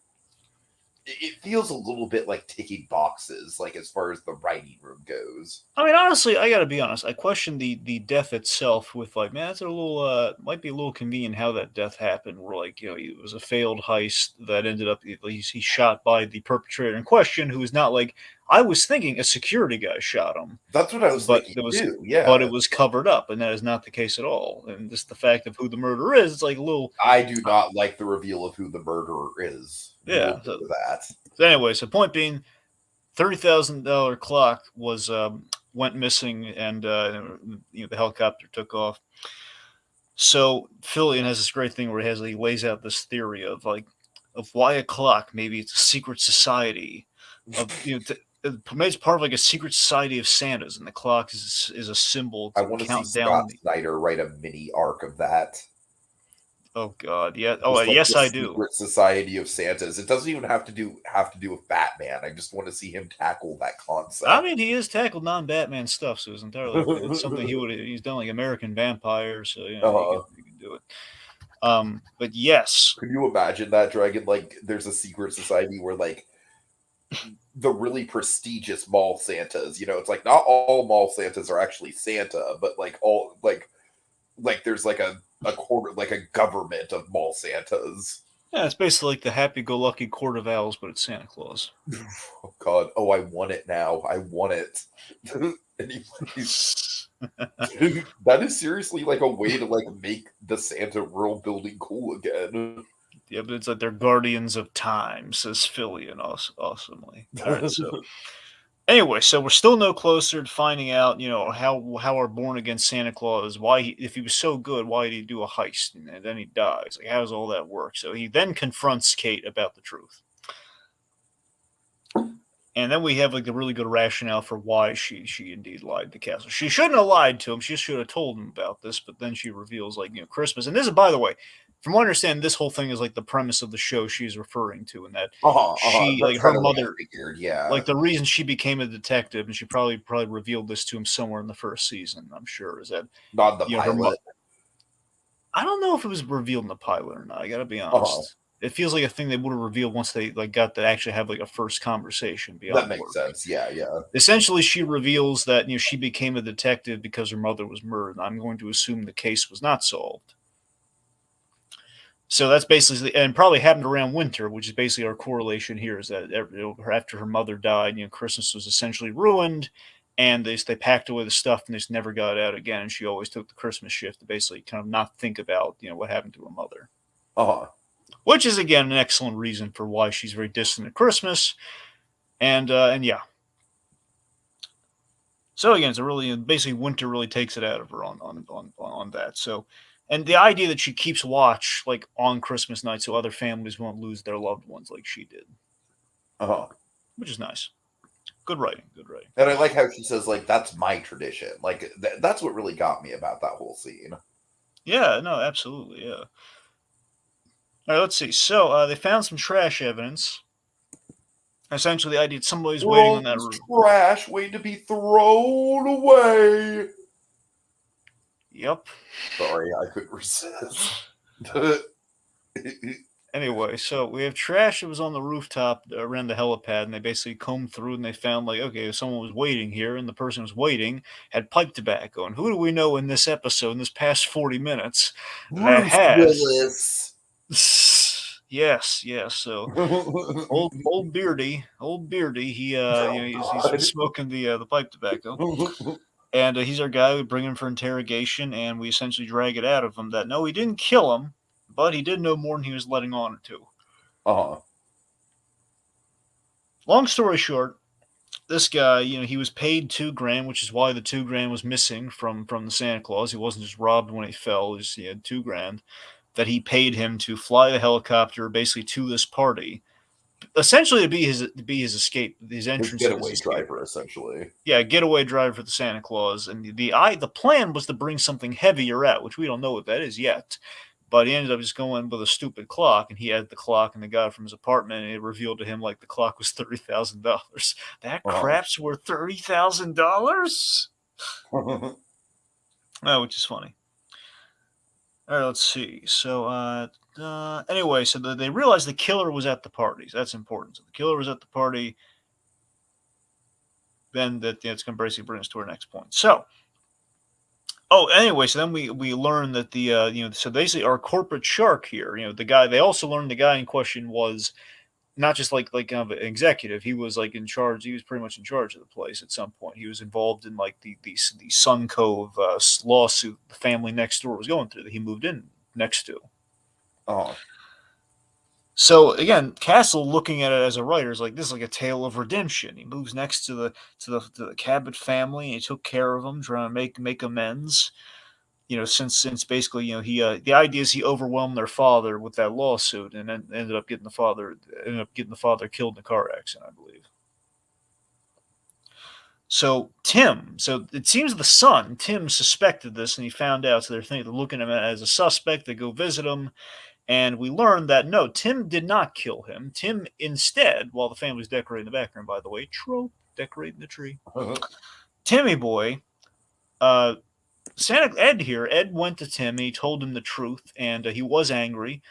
it feels a little bit like ticking boxes, like as far as the writing room goes. I mean, honestly, I gotta be honest. I question the death itself. With like, man, it's a little might be a little convenient how that death happened. Where like, it was a failed heist that ended up he's shot by the perpetrator in question, who is not like I was thinking a security guy shot him, That's what I was but thinking it was too. but Yeah. it was covered up, and that is not the case at all. And just the fact of who the murderer is, it's like a little I do not like the reveal of who the murderer is. We will yeah. get to that. So anyway, so point being, $30,000 clock was went missing, and the helicopter took off. So Fillion has this great thing where he lays out this theory of like of why a clock. Maybe it's a secret society of maybe it's part of like a secret society of Santas, and the clock is a symbol I to want to see count Scott down the Snyder write a mini arc of that. Oh God, yeah. Oh, Just like yes, the I do. secret society of Santas. It doesn't even have to do with Batman. I just want to see him tackle that I concept. mean, he has tackled non-Batman stuff, so it's entirely okay. It's something he's done, like American Vampire, so he can do it. But yes, Could you imagine that, Dragon? Like, there's a secret society where like the really prestigious mall Santas. It's like not all mall Santas are actually Santa, but like all like there's like a corporate like a government of mall Santas. yeah, it's basically like the Happy-Go-Lucky Court of Owls, but it's Santa Claus. Oh God! Oh, I want it now. I want it. Anyways, that is seriously like a way to like make the Santa world building cool again. Yeah, but it's like they're guardians of time, says Fillion awesomely. All right, so anyway, so we're still no closer to finding out, how our born again Santa Claus, why if he was so good, why did he do a heist and then he dies? Like, how does all that work? So he then confronts Kate about the truth. And then we have like a really good rationale for why she indeed lied to Castle. She shouldn't have lied to him. She should have told him about this. But then she reveals like Christmas. And this is, by the way, from what I understand, this whole thing is like the premise of the show she's referring to, and that she That's like her kind of what I mother, figured. Yeah, like the reason she became a detective, and she probably revealed this to him somewhere in the first season. I'm sure is that not the her pilot. I don't know if it was revealed in the pilot or not. I gotta be Uh huh. honest. It feels like a thing they would have revealed once they like got to actually have like a first conversation That beyond makes work. sense. Yeah, yeah. Essentially, she reveals that she became a detective because her mother was murdered. I'm going to assume the case was not solved. So that's basically, and probably happened around winter, which is basically our correlation here. Is that after her mother died, Christmas was essentially ruined, and they packed away the stuff and they just never got out again. And she always took the Christmas shift to basically kind of not think about what happened to her mother, Uh huh. which is again an excellent reason for why she's very distant at Christmas. And yeah, so again, it's a really basically winter really takes it out of her on that. So, and the idea that she keeps watch like on Christmas night so other families won't lose their loved ones like she did, Uh huh. which is nice. Good writing, good writing. And I like how she says like that's my tradition. Like that's what really got me about that whole scene. Yeah, no, absolutely, yeah. All right, let's see. So they found some trash evidence. Essentially, the idea that somebody's waiting on All that this roof. trash waiting to be thrown away. Yep. Sorry, I couldn't resist. Anyway, so we have trash that was on the rooftop around the helipad, and they basically combed through and they found, like, okay, someone was waiting here, and the person who was waiting had pipe tobacco. And who do we know in this episode, in this past 40 minutes, that Bruce has? Willis. Yes, yes. So old Beardy, he's been Oh smoking the pipe tobacco, God. and he's our guy. We bring him for interrogation, and we essentially drag it out of him that no, he didn't kill him, but he did know more than he was letting on to. Uh-huh. Long story short, this guy, he was paid $2,000, which is why the $2,000 was missing from the Santa Claus. He wasn't just robbed when he fell; he had $2,000 that he paid him to fly the helicopter basically to this party, essentially to be his escape, his His entrance to his getaway escape driver, route. essentially. Yeah, getaway driver for the Santa Claus, and the plan was to bring something heavier out, which we don't know what that is yet. But he ended up just going with a stupid clock, and he had the clock and the guy from his apartment, and it revealed to him like the clock was $30,000. That Uh-huh. crap's worth $30,000. Oh, which is funny. All right, let's see. So, anyway, so they realized the killer was at the parties. That's important. So the killer was at the party. Then it's going to basically bring us to our next point. So, oh, anyway, so then we learn that so basically our corporate shark here, the guy. They also learned the guy in question was not just like kind of an executive. He was like in charge. He was pretty much in charge of the place at some point. He was involved in like the Sun Cove lawsuit the family next door was going through that he moved in next to. Uh-huh. So again, Castle looking at it as a writer is like this is like a tale of redemption. He moves next to the Cabot family and he took care of them, trying to make amends. Since basically he the idea is he overwhelmed their father with that lawsuit and then ended up getting the father killed in a car accident, I believe. So it seems the son, Tim, suspected this, and he found out. So they're looking at him as a suspect. They go visit him, and we learn that no, Tim did not kill him. Tim instead, while the family's decorating the background, by the way, trope, decorating the tree. Timmy boy, uh, Santa Ed here. Ed went to Tim and he told him the truth, and he was angry.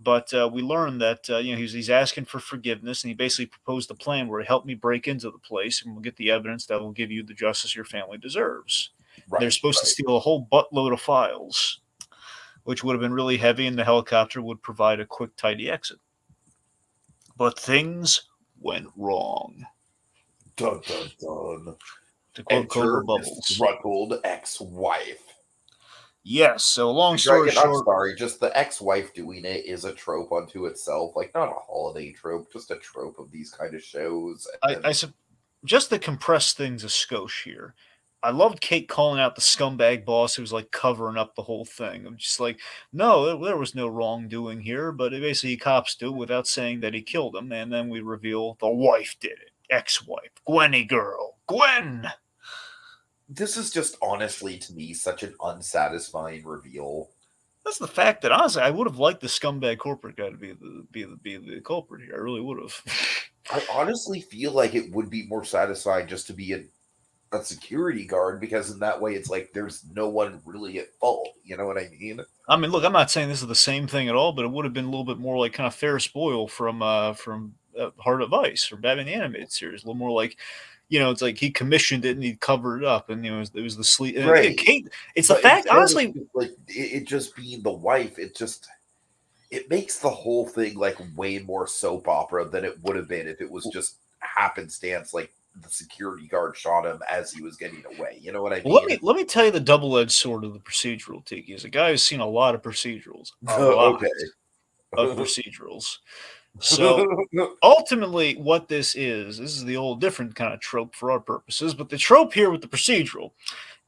But we learned that he's asking for forgiveness, and he basically proposed a plan where help me break into the place, and we'll get the evidence that will give you the justice your family deserves. They're Right, supposed to right. steal a whole buttload of files, which would have been really heavy, and the helicopter would provide a quick, tidy exit. But things went wrong. Dun dun dun. To quote Cobra Enter Bubbles. disgruntled ex-wife. Yes, so long story Dragon, I'm short, sorry, just the ex-wife doing it is a trope unto itself. Like, not a holiday trope, just a trope of these kind of shows. And I just to compress things a skosh here. I loved Kate calling out the scumbag boss who was like covering up the whole thing. I'm just like, no, there was no wrongdoing here, but basically cops do without saying that he killed him, and then we reveal the wife did it, ex-wife, Gwenny girl, Gwen. this is just honestly to me such an unsatisfying reveal. That's the fact that honestly, I would have liked the scumbag corporate guy to be the culprit here. I really would have. I honestly feel like it would be more satisfying just to be a security guard, because in that way it's like there's no one really at fault. You know what I mean? I mean, look, I'm not saying this is the same thing at all, but it would have been a little bit more like kind of Ferris Boyle from Heart of Ice or Batman the Animated Series. A little more like, it's like he commissioned it and he covered it up, and it was the sleep. And again, Right. Kate, it's the But fact, instead of honestly. like it just being the wife, it makes the whole thing like way more soap opera than it would have been if it was just happenstance. Like the security guard shot him as he was getting away. You know what I Well, let mean? me let me tell you the double-edged sword of the procedural, Tiki. As a guy who's seen a lot of procedurals, a lot Okay. of procedurals. So ultimately, what this is the old different kind of trope for our purposes, but the trope here with the procedural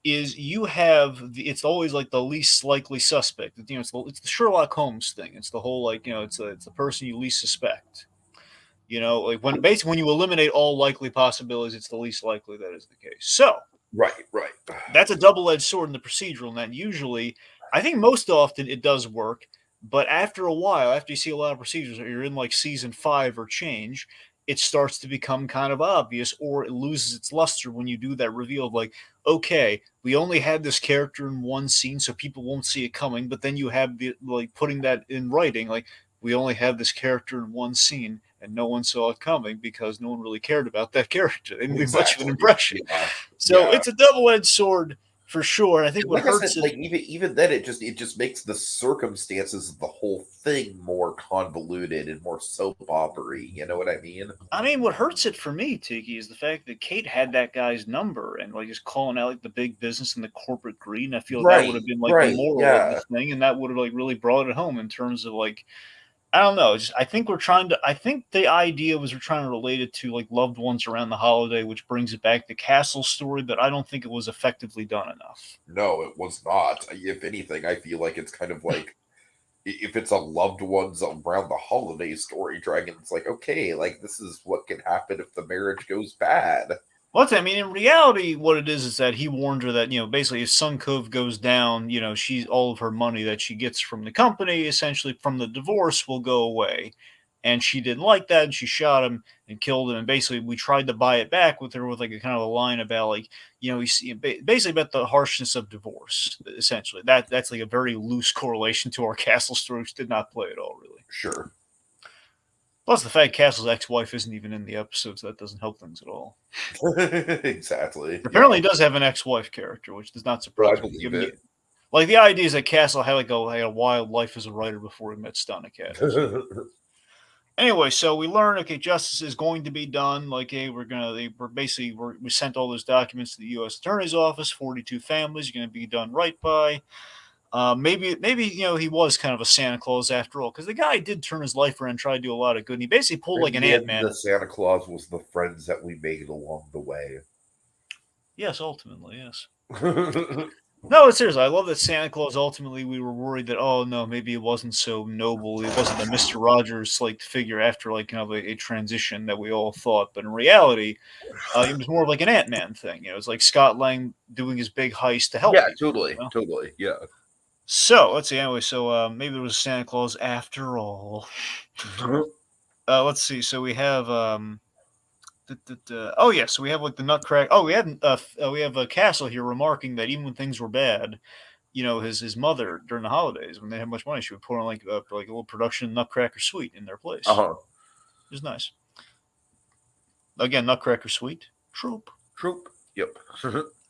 is you have it's always like the least likely suspect. It's the Sherlock Holmes thing. It's the whole like it's the person you least suspect. Like when you eliminate all likely possibilities, it's the least likely that is the case. So Right, right. that's a double-edged sword in the procedural, and that usually, I think most often it does work, but after a while, after you see a lot of procedures, or you're in like season 5 or change, it starts to become kind of obvious, or it loses its luster when you do that reveal of like, okay, we only had this character in one scene, so people won't see it coming, but then you have the like putting that in writing, like we only have this character in one scene, and no one saw it coming because no one really cared about that character. They didn't leave much of an Exactly. impression. Yeah. So Yeah. it's a double-edged sword for sure. And I think And what like I hurts said, it. like even then it just makes the circumstances of the whole thing more convoluted and more soap opery. You know what I mean? I mean, what hurts it for me, Tiki, is the fact that Kate had that guy's number and like just calling out like the big business and the corporate greed. And I feel that would Right, have been like the right, moral of the yeah. thing, and that would have like really brought it home in terms of like I don't know. I think we're trying to. I think the idea was we're trying to relate it to like loved ones around the holiday, which brings it back to Castle story, but I don't think it was effectively done enough. No, it was not. If anything, I feel like it's kind of like if it's a loved ones around the holiday story, Dragon, it's like, okay, like this is what can happen if the marriage goes bad. Well, I mean, in reality, what it is that he warned her that basically, if Sun Cove goes down, she's all of her money that she gets from the company, essentially from the divorce, will go away. And she didn't like that, and she shot him and killed him. And basically, we tried to buy it back with her with like a kind of a line about like basically about the harshness of divorce. Essentially, that's like a very loose correlation to our Castle story, which did not play at all, really. Sure. Plus, the fact Castle's ex-wife isn't even in the episode, so that doesn't help things at all. Exactly. Apparently, Yeah. he does have an ex-wife character, which does not Oh, I surprise me. believe it. Like the idea is that Castle had had a wild life as a writer before he met Stonecat. Anyway, so we learn okay, justice is going to be done. Like, hey, we sent all those documents to the U.S. Attorney's Office. 42 families are going to be done right by. Maybe he was kind of a Santa Claus after all, because the guy did turn his life around, and try to do a lot of good. And he basically pulled In like an the Ant end, Man. the Santa Claus was the friends that we made along the way. Yes, ultimately, yes. No, seriously, I love that Santa Claus. Ultimately, we were worried that no, maybe it wasn't so noble. It wasn't the Mister Rogers like figure after like kind of a transition that we all thought. But in reality, it was more of like an Ant Man thing. It's like Scott Lang doing his big heist to help Yeah, people. totally, totally. Yeah. So let's see. Anyway, so maybe there was Santa Claus after all. Let's see. So we have oh yeah, so we have like the Nutcracker. Oh, we have a Castle here remarking that even when things were bad, his mother during the holidays when they had much money, she would put on like a little production of Nutcracker Suite in their place. Uh-huh. It was nice. Again, Nutcracker Suite. Troop. Troop. Yep.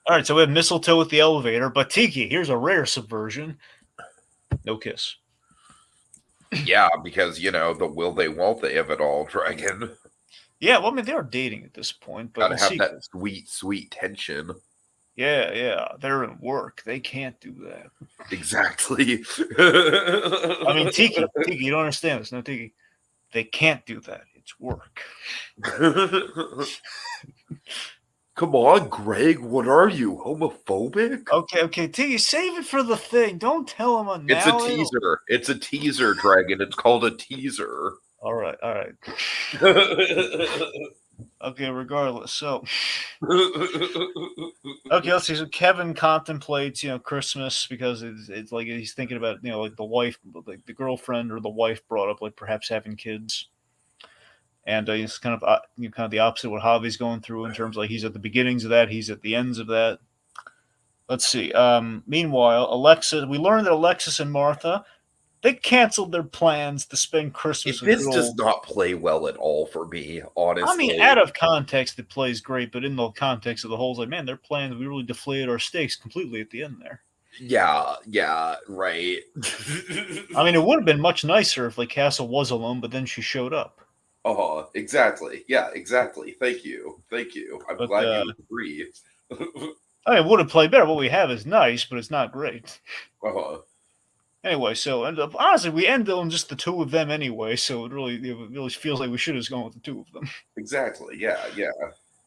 All right, so we have mistletoe with the elevator, but Tiki, here's a rare subversion. No kiss. Yeah, because the will they won't they of it all, Dragon. Yeah, well, I mean, they are dating at this point, but Gotta in have that secret. sweet, sweet tension. Yeah, they're in work. They can't do that. Exactly. I mean, Tiki, you don't understand this. No, Tiki, they can't do that. It's work. Come on, Greg. What are you, homophobic? Okay, Tiki, save it for the thing. Don't tell him It's a now. teaser. It's a teaser, Dragon. It's called a teaser. All right. Okay, regardless. So, okay, let's see. So Kevin contemplates, Christmas because it's like he's thinking about, like the wife, like the girlfriend or the wife brought up like perhaps having kids, and it's kind of the opposite of what Javi's going through in terms of like he's at the beginnings of that, he's at the ends of that. Let's see. Meanwhile, we learned that Alexis and Martha they canceled their plans to spend Christmas with This good does old. not play well at all for me, I mean, honestly. out of context, it plays great, but in the context of the whole, it's like, man, their plans, we really deflated our stakes completely at the end there. Yeah, right. I mean, it would have been much nicer if like Castle was alone, but then she showed up. Exactly. Yeah, exactly. Thank you. I'm But glad you agree. I mean, it would have played better. What we have is nice, but it's not great. uh Anyway, so and honestly, we end on just the two of them anyway. So it really feels like we should have gone with the two of them. Exactly. Yeah.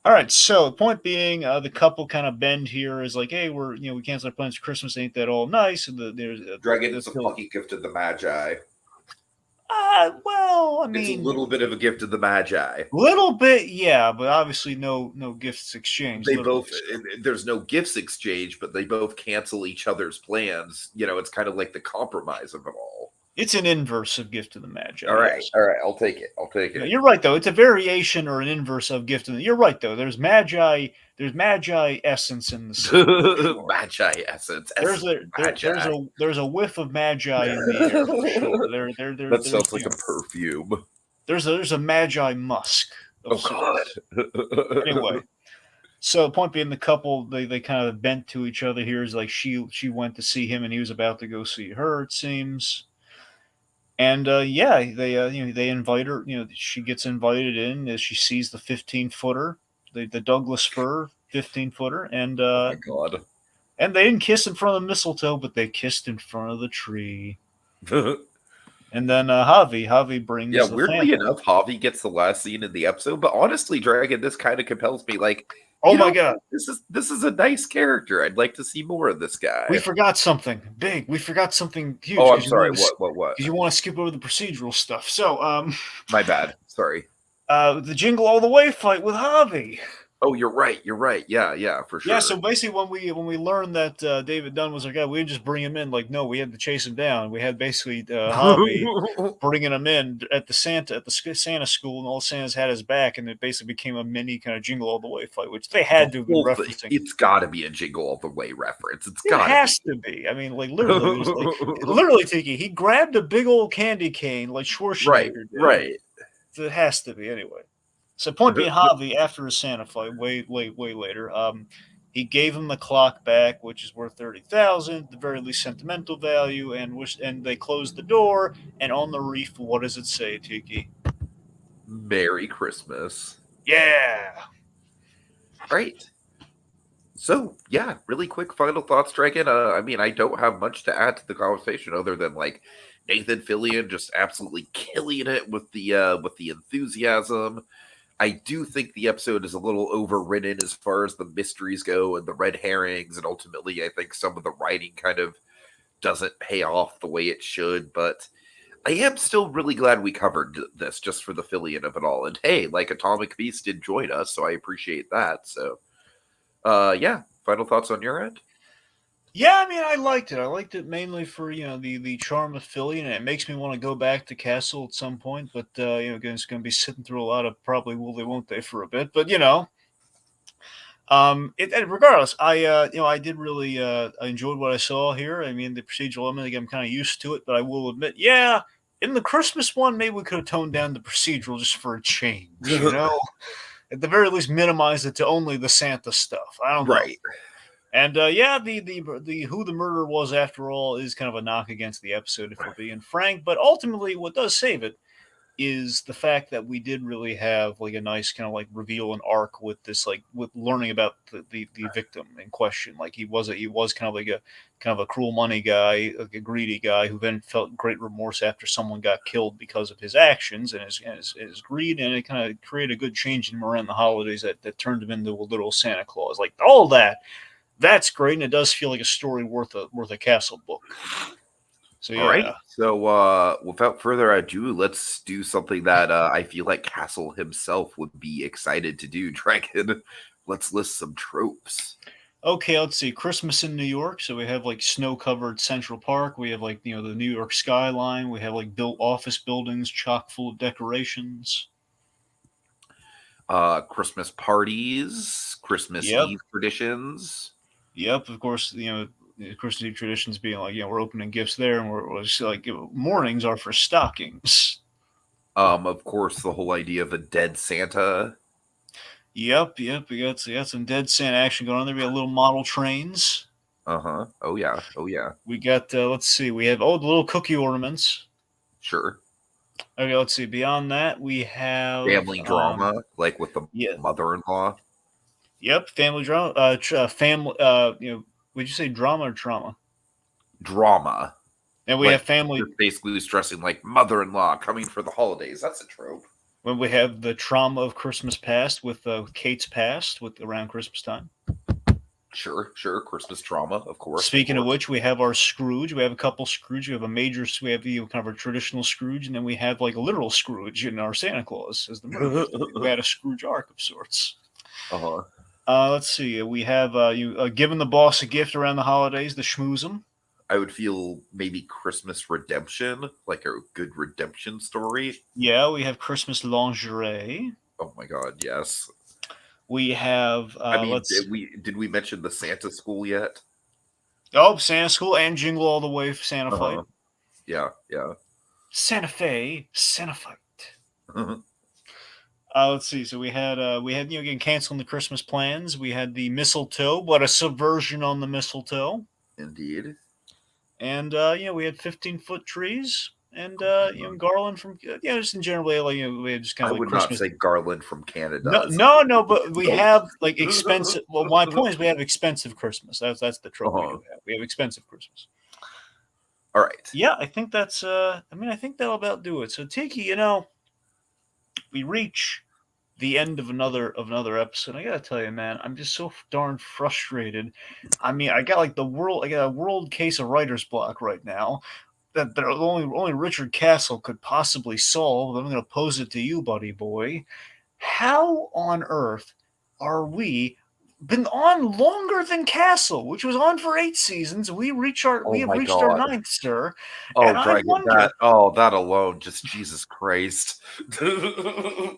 All right. So the point being, the couple kind of bend here is like, hey, we canceled our plans for Christmas. Ain't that all nice? And there's Dragon, it's a fucking gift of the Magi. well, I It's a mean, little bit of a gift of the Magi. little bit, yeah, but obviously no gifts exchanged. They Literally, both, so. there's no gifts exchange, but they both cancel each other's plans. It's kind of like the compromise of it all. It's an inverse of Gift of the Magi. All right, Yes. all right, I'll take it. No, you're right though. It's a variation or an inverse of Gift of the. You're right though. There's Magi essence in the scene. Sure. Magi essence. Magi. There's a whiff of Magi in the air for sure. That sounds like a perfume. There's a Magi musk of sorts. God. Anyway, so the point being, the couple they kind of bent to each other here. Is like she went to see him and he was about to go see her. It seems. And yeah, they invite her. She gets invited in as she sees the 15-footer, the Douglas fir 15-footer, Oh my god. and they didn't kiss in front of the mistletoe, but they kissed in front of the tree. And then Javi brings Yeah, the weirdly family. enough, Javi gets the last scene in the episode, but honestly, Dragon, this kind of compels me. Like, Oh my god, this is a nice character. I'd like to see more of this guy. we forgot something big. We forgot something huge. Oh, I'm sorry. What? Because you want to skip over the procedural stuff. So My bad. Sorry. the Jingle All the Way fight with Javi. Oh, you're right. Yeah, for sure. Yeah, so basically, when we learned that David Dunn was our guy, we didn't just bring him in. Like, no, we had to chase him down. We had basically Javi bringing him in at the Santa school, and all Santas had his back, and it basically became a mini kind of Jingle All the Way fight, which they had to be referencing. It's got to be a Jingle All the Way reference. It has to be. I mean, like literally, Tiki. He grabbed a big old candy cane like Schwarzenegger did. Right. So it has to be anyway. So point being, Javi, after his Santa fight, way later, he gave him the clock back, which is worth 30,000, the very least sentimental value, and they closed the door. And on the reef, what does it say, Tiki? Merry Christmas. Yeah. Right. So yeah, really quick final thoughts, Dragon. I mean, I don't have much to add to the conversation other than like Nathan Fillion just absolutely killing it with the enthusiasm. I do think the episode is a little overridden as far as the mysteries go and the red herrings, and ultimately, I think some of the writing kind of doesn't pay off the way it should. But I am still really glad we covered this just for the Fillion of it all. And hey, like Atomic Beast did join us, so I appreciate that. So, yeah, final thoughts on your end? Yeah, I mean, I liked it. I liked it mainly for the charm of Philly, and it makes me want to go back to Castle at some point. But again, it's going to be sitting through a lot of probably will they won't they for a bit. But regardless, I did really I enjoyed what I saw here. I mean, the procedural element, again, I'm kind of used to it, but I will admit, yeah, in the Christmas one, maybe we could have toned down the procedural just for a change. At the very least, minimize it to only the Santa stuff. I don't know. Right. And yeah, the who the murderer was after all is kind of a knock against the episode, if we're being frank. But ultimately, what does save it is the fact that we did really have like a nice kind of like reveal and arc with this, like with learning about the victim in question. Like he was kind of like a cruel money guy, like a greedy guy who then felt great remorse after someone got killed because of his actions and his greed, and it kind of created a good change in him around the holidays that turned him into a little Santa Claus. Like all that's great, and it does feel like a story worth a castle book. So All right. yeah. So, without further ado, let's do something that I feel like Castle himself would be excited to do. Dragon, let's list some tropes. Okay, let's see. Christmas in New York. So we have like snow-covered Central Park. We have like the New York skyline. We have like built office buildings chock full of decorations. Christmas parties, Christmas Yep, Eve traditions. yep. Of course, the Christmas Eve traditions being like we're opening gifts there, and we're just like mornings are for stockings. Of course, the whole idea of a dead Santa. Yep, yep. We got some dead Santa action going on there. We got little model trains. Uh huh. Oh yeah. Oh yeah. We got let's see. We have the little cookie ornaments. Sure. Okay, let's see. Beyond that, we have Family drama, like with the yeah, mother-in-law. yep, family drama. Family. Would you say drama or trauma? Drama, And we like have family. just basically stressing like mother-in-law coming for the holidays. That's a trope. When we have the trauma of Christmas past with Kate's past with around Christmas time. Sure, sure. Christmas trauma, of course, of Speaking of course. which, we have our Scrooge. We have a couple Scrooge. We have a major. We have kind of a traditional Scrooge, and then we have like a literal Scrooge in our Santa Claus as the murder victim. We had a Scrooge arc of sorts. Uh-huh. Let's see. We have you giving the boss a gift around the holidays, the schmoozum. I would feel maybe Christmas redemption, like a good redemption story. Yeah, we have Christmas lingerie. Oh my god, yes. We have I mean, let's did we mention the Santa school yet? Santa School and Jingle All the Way Santa Fight. Uh-huh. Yeah, yeah. Santa Fe, Santa Fight. Let's see. So we had again canceling the Christmas plans. We had the mistletoe, what a subversion on the mistletoe, Indeed. and we had 15-foot trees and Oh my god. garland from just in general we had just kind I of like would not Christmas. say Garland from Canada No, is no, no, but we something have like expensive. Well, my point is we have expensive Christmas. That's the trope we Uh-huh. do have. We have expensive Christmas. All right. Yeah, I think that's. I mean, I think that'll about do it. So Tiki, we reach the end of another episode. I gotta tell you, man, I'm just so darn frustrated. I mean, I got a world case of writer's block right now that only Richard Castle could possibly solve. I'm gonna pose it to you, buddy boy. How on earth are we been on longer than Castle, which was on for 8 seasons? We Oh have my reached our god. ninth, sir, Oh, and I Dragon, wonder. that alone, just Jesus Christ. that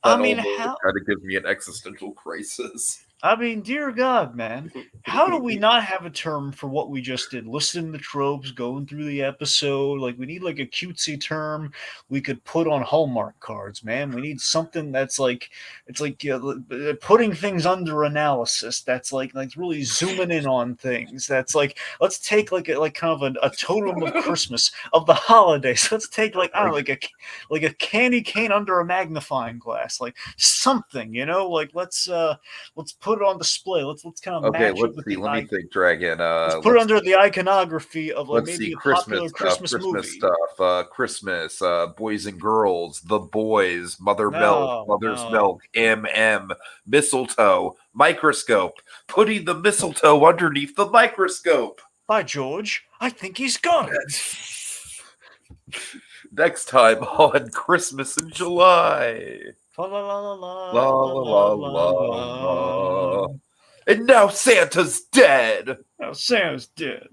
I mean, alone how kind of gives me an existential crisis. I mean, dear God, man, how do we not have a term for what we just did? Listening to tropes, going through the episode. Like, we need like a cutesy term we could put on Hallmark cards, man. We need something that's like, it's like putting things under analysis. That's like really zooming in on things. That's like, let's take like kind of a totem of Christmas of the holidays. Let's take like I don't know, like a candy cane under a magnifying glass, like something, like let's put it on display. Let's kind of Okay, match it let's with see. the Let me think, Dragon. let's put it under the iconography of like Let's maybe see, a popular Christmas Christmas movie. stuff, Christmas, boys and girls, the boys, No, mother's no. milk, mistletoe, microscope, putting the mistletoe underneath the microscope. By George, I think he's got it. Next time on Christmas in July. La la la la La la la la la la la la. la. And now Santa's dead. Now Santa's dead.